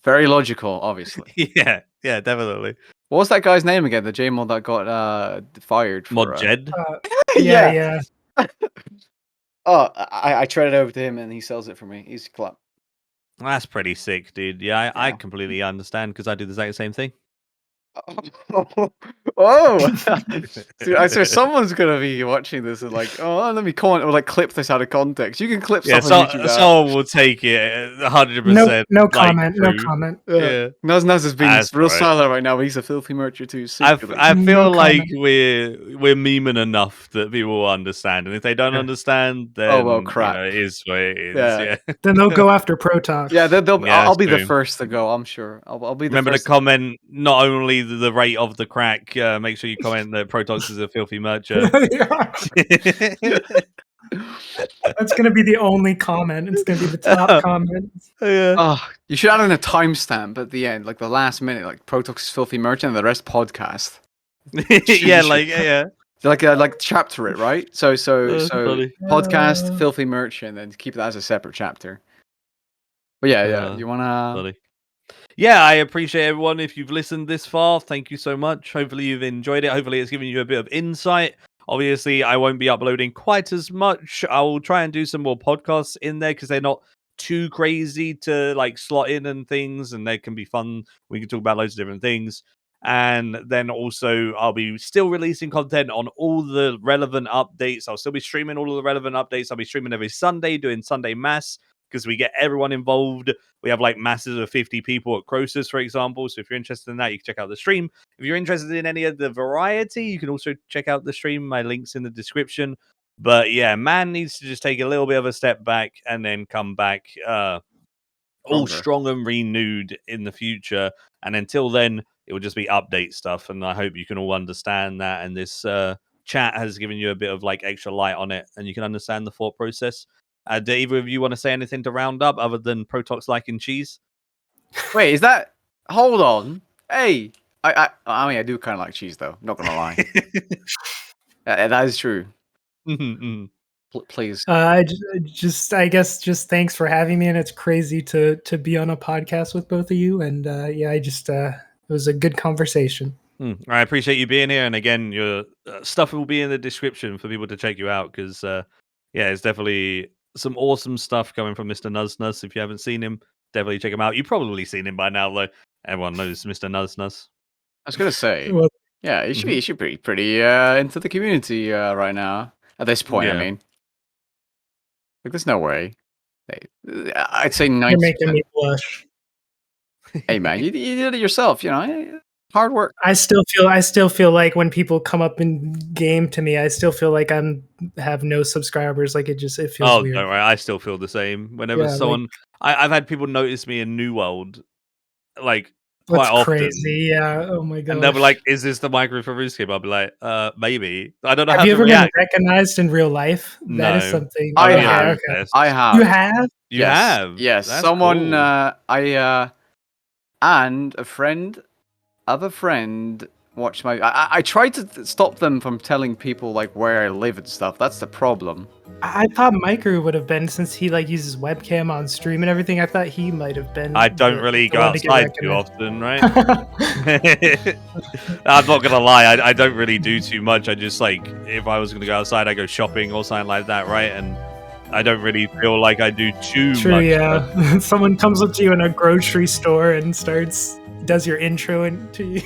Very logical, obviously. Yeah, definitely. What was that guy's name again? The JMod that got fired for Mod Jed. Yeah. Oh, I traded over to him and he sells it for me. He's clap. That's pretty sick, dude. Yeah, I completely understand because I do the exact same thing. Oh, so someone's gonna be watching this and like, oh, let me comment or like clip this out of context. You can clip Yeah, stuff on YouTube out. someone will take it 100%. No like, comment. No true. comment. Yeah. Nuzznuzz is being That's real right. silent right now. But he's a filthy mercher too. Secretly. I feel No like comment. we're memeing enough that people will understand, and if they don't understand, then Oh, well, crap. it is what it is. Yeah. Yeah. Then they'll go after Protoxx. Yeah, Yeah, I'll be the true. first to go. I'm sure. I'll be the Remember to first. comment not only the rate of the crack. Make sure you comment that Protoxx is a filthy mercher. That's gonna be the only comment. It's gonna be the top comment. Yeah. Oh, you should add in a timestamp at the end, like the last minute, like Protoxx is filthy merchant, and the rest podcast. Yeah, like yeah. Like chapter it, right? So funny. podcast, filthy merchant, and then keep that as a separate chapter. But yeah. You wanna? Funny. Yeah, I appreciate everyone. If you've listened this far, thank you so much. Hopefully you've enjoyed it. Hopefully it's given you a bit of insight. Obviously, I won't be uploading quite as much. I will try and do some more podcasts in there because they're not too crazy to like slot in and things, and they can be fun. We can talk about loads of different things. And then also, I'll be still releasing content on all the relevant updates. I'll still be streaming all of the relevant updates. I'll be streaming every Sunday, doing Sunday Mass because we get everyone involved. We have like masses of 50 people at Croesus, for example. So if you're interested in that, you can check out the stream. If you're interested in any of the variety, you can also check out the stream. My link's in the description. But yeah, man needs to just take a little bit of a step back and then come back all strong and renewed in the future. And until then, it will just be update stuff. And I hope you can all understand that. And this chat has given you a bit of like extra light on it, and you can understand the thought process. Do either of you want to say anything to round up other than Protoxx liking cheese? Wait, is that? Hold on. Hey, I mean, I do kind of like cheese, though. Not gonna lie. That is true. Please. I guess thanks for having me, and it's crazy to be on a podcast with both of you. And it was a good conversation. I appreciate you being here, and again, your stuff will be in the description for people to check you out because it's definitely some awesome stuff coming from Mr. Nuzznuzz. If you haven't seen him, definitely check him out. You've probably seen him by now, though. Everyone knows Mr. Nuzznuzz. I was gonna say, Well, yeah, he should be pretty into the community right now. At this point, I mean, like, there's no way. I'd say 90%. You're making me blush. Hey man, you did it yourself, you know. Hard work. I still feel like when people come up in game to me, I still feel like have no subscribers. Like it feels weird. Don't worry, I still feel the same. Whenever someone, I've had people notice me in New World, like quite That's often. crazy. Yeah. Oh my god. And they'll be like, "Is this the Maikeru for Runescape?" I'll be like, "Maybe." I don't know Have how you to ever react. been recognized in real life? No. That is something. I Okay, have. okay. I have. You have? You have? Yes. That's Someone. cool. And a friend, other friend, watched my. I tried to stop them from telling people like where I live and stuff. That's the problem. I thought Maikeru would have been, since he like uses webcam on stream and everything. I thought he might have been. I don't really go one to get outside too recognized. often, right? I'm not gonna lie, I don't really do too much. I just like, if I was gonna go outside, I go shopping or something like that, right? And I don't really feel like I do too True, much. yeah. Someone comes up to you in a grocery store and does your intro to you.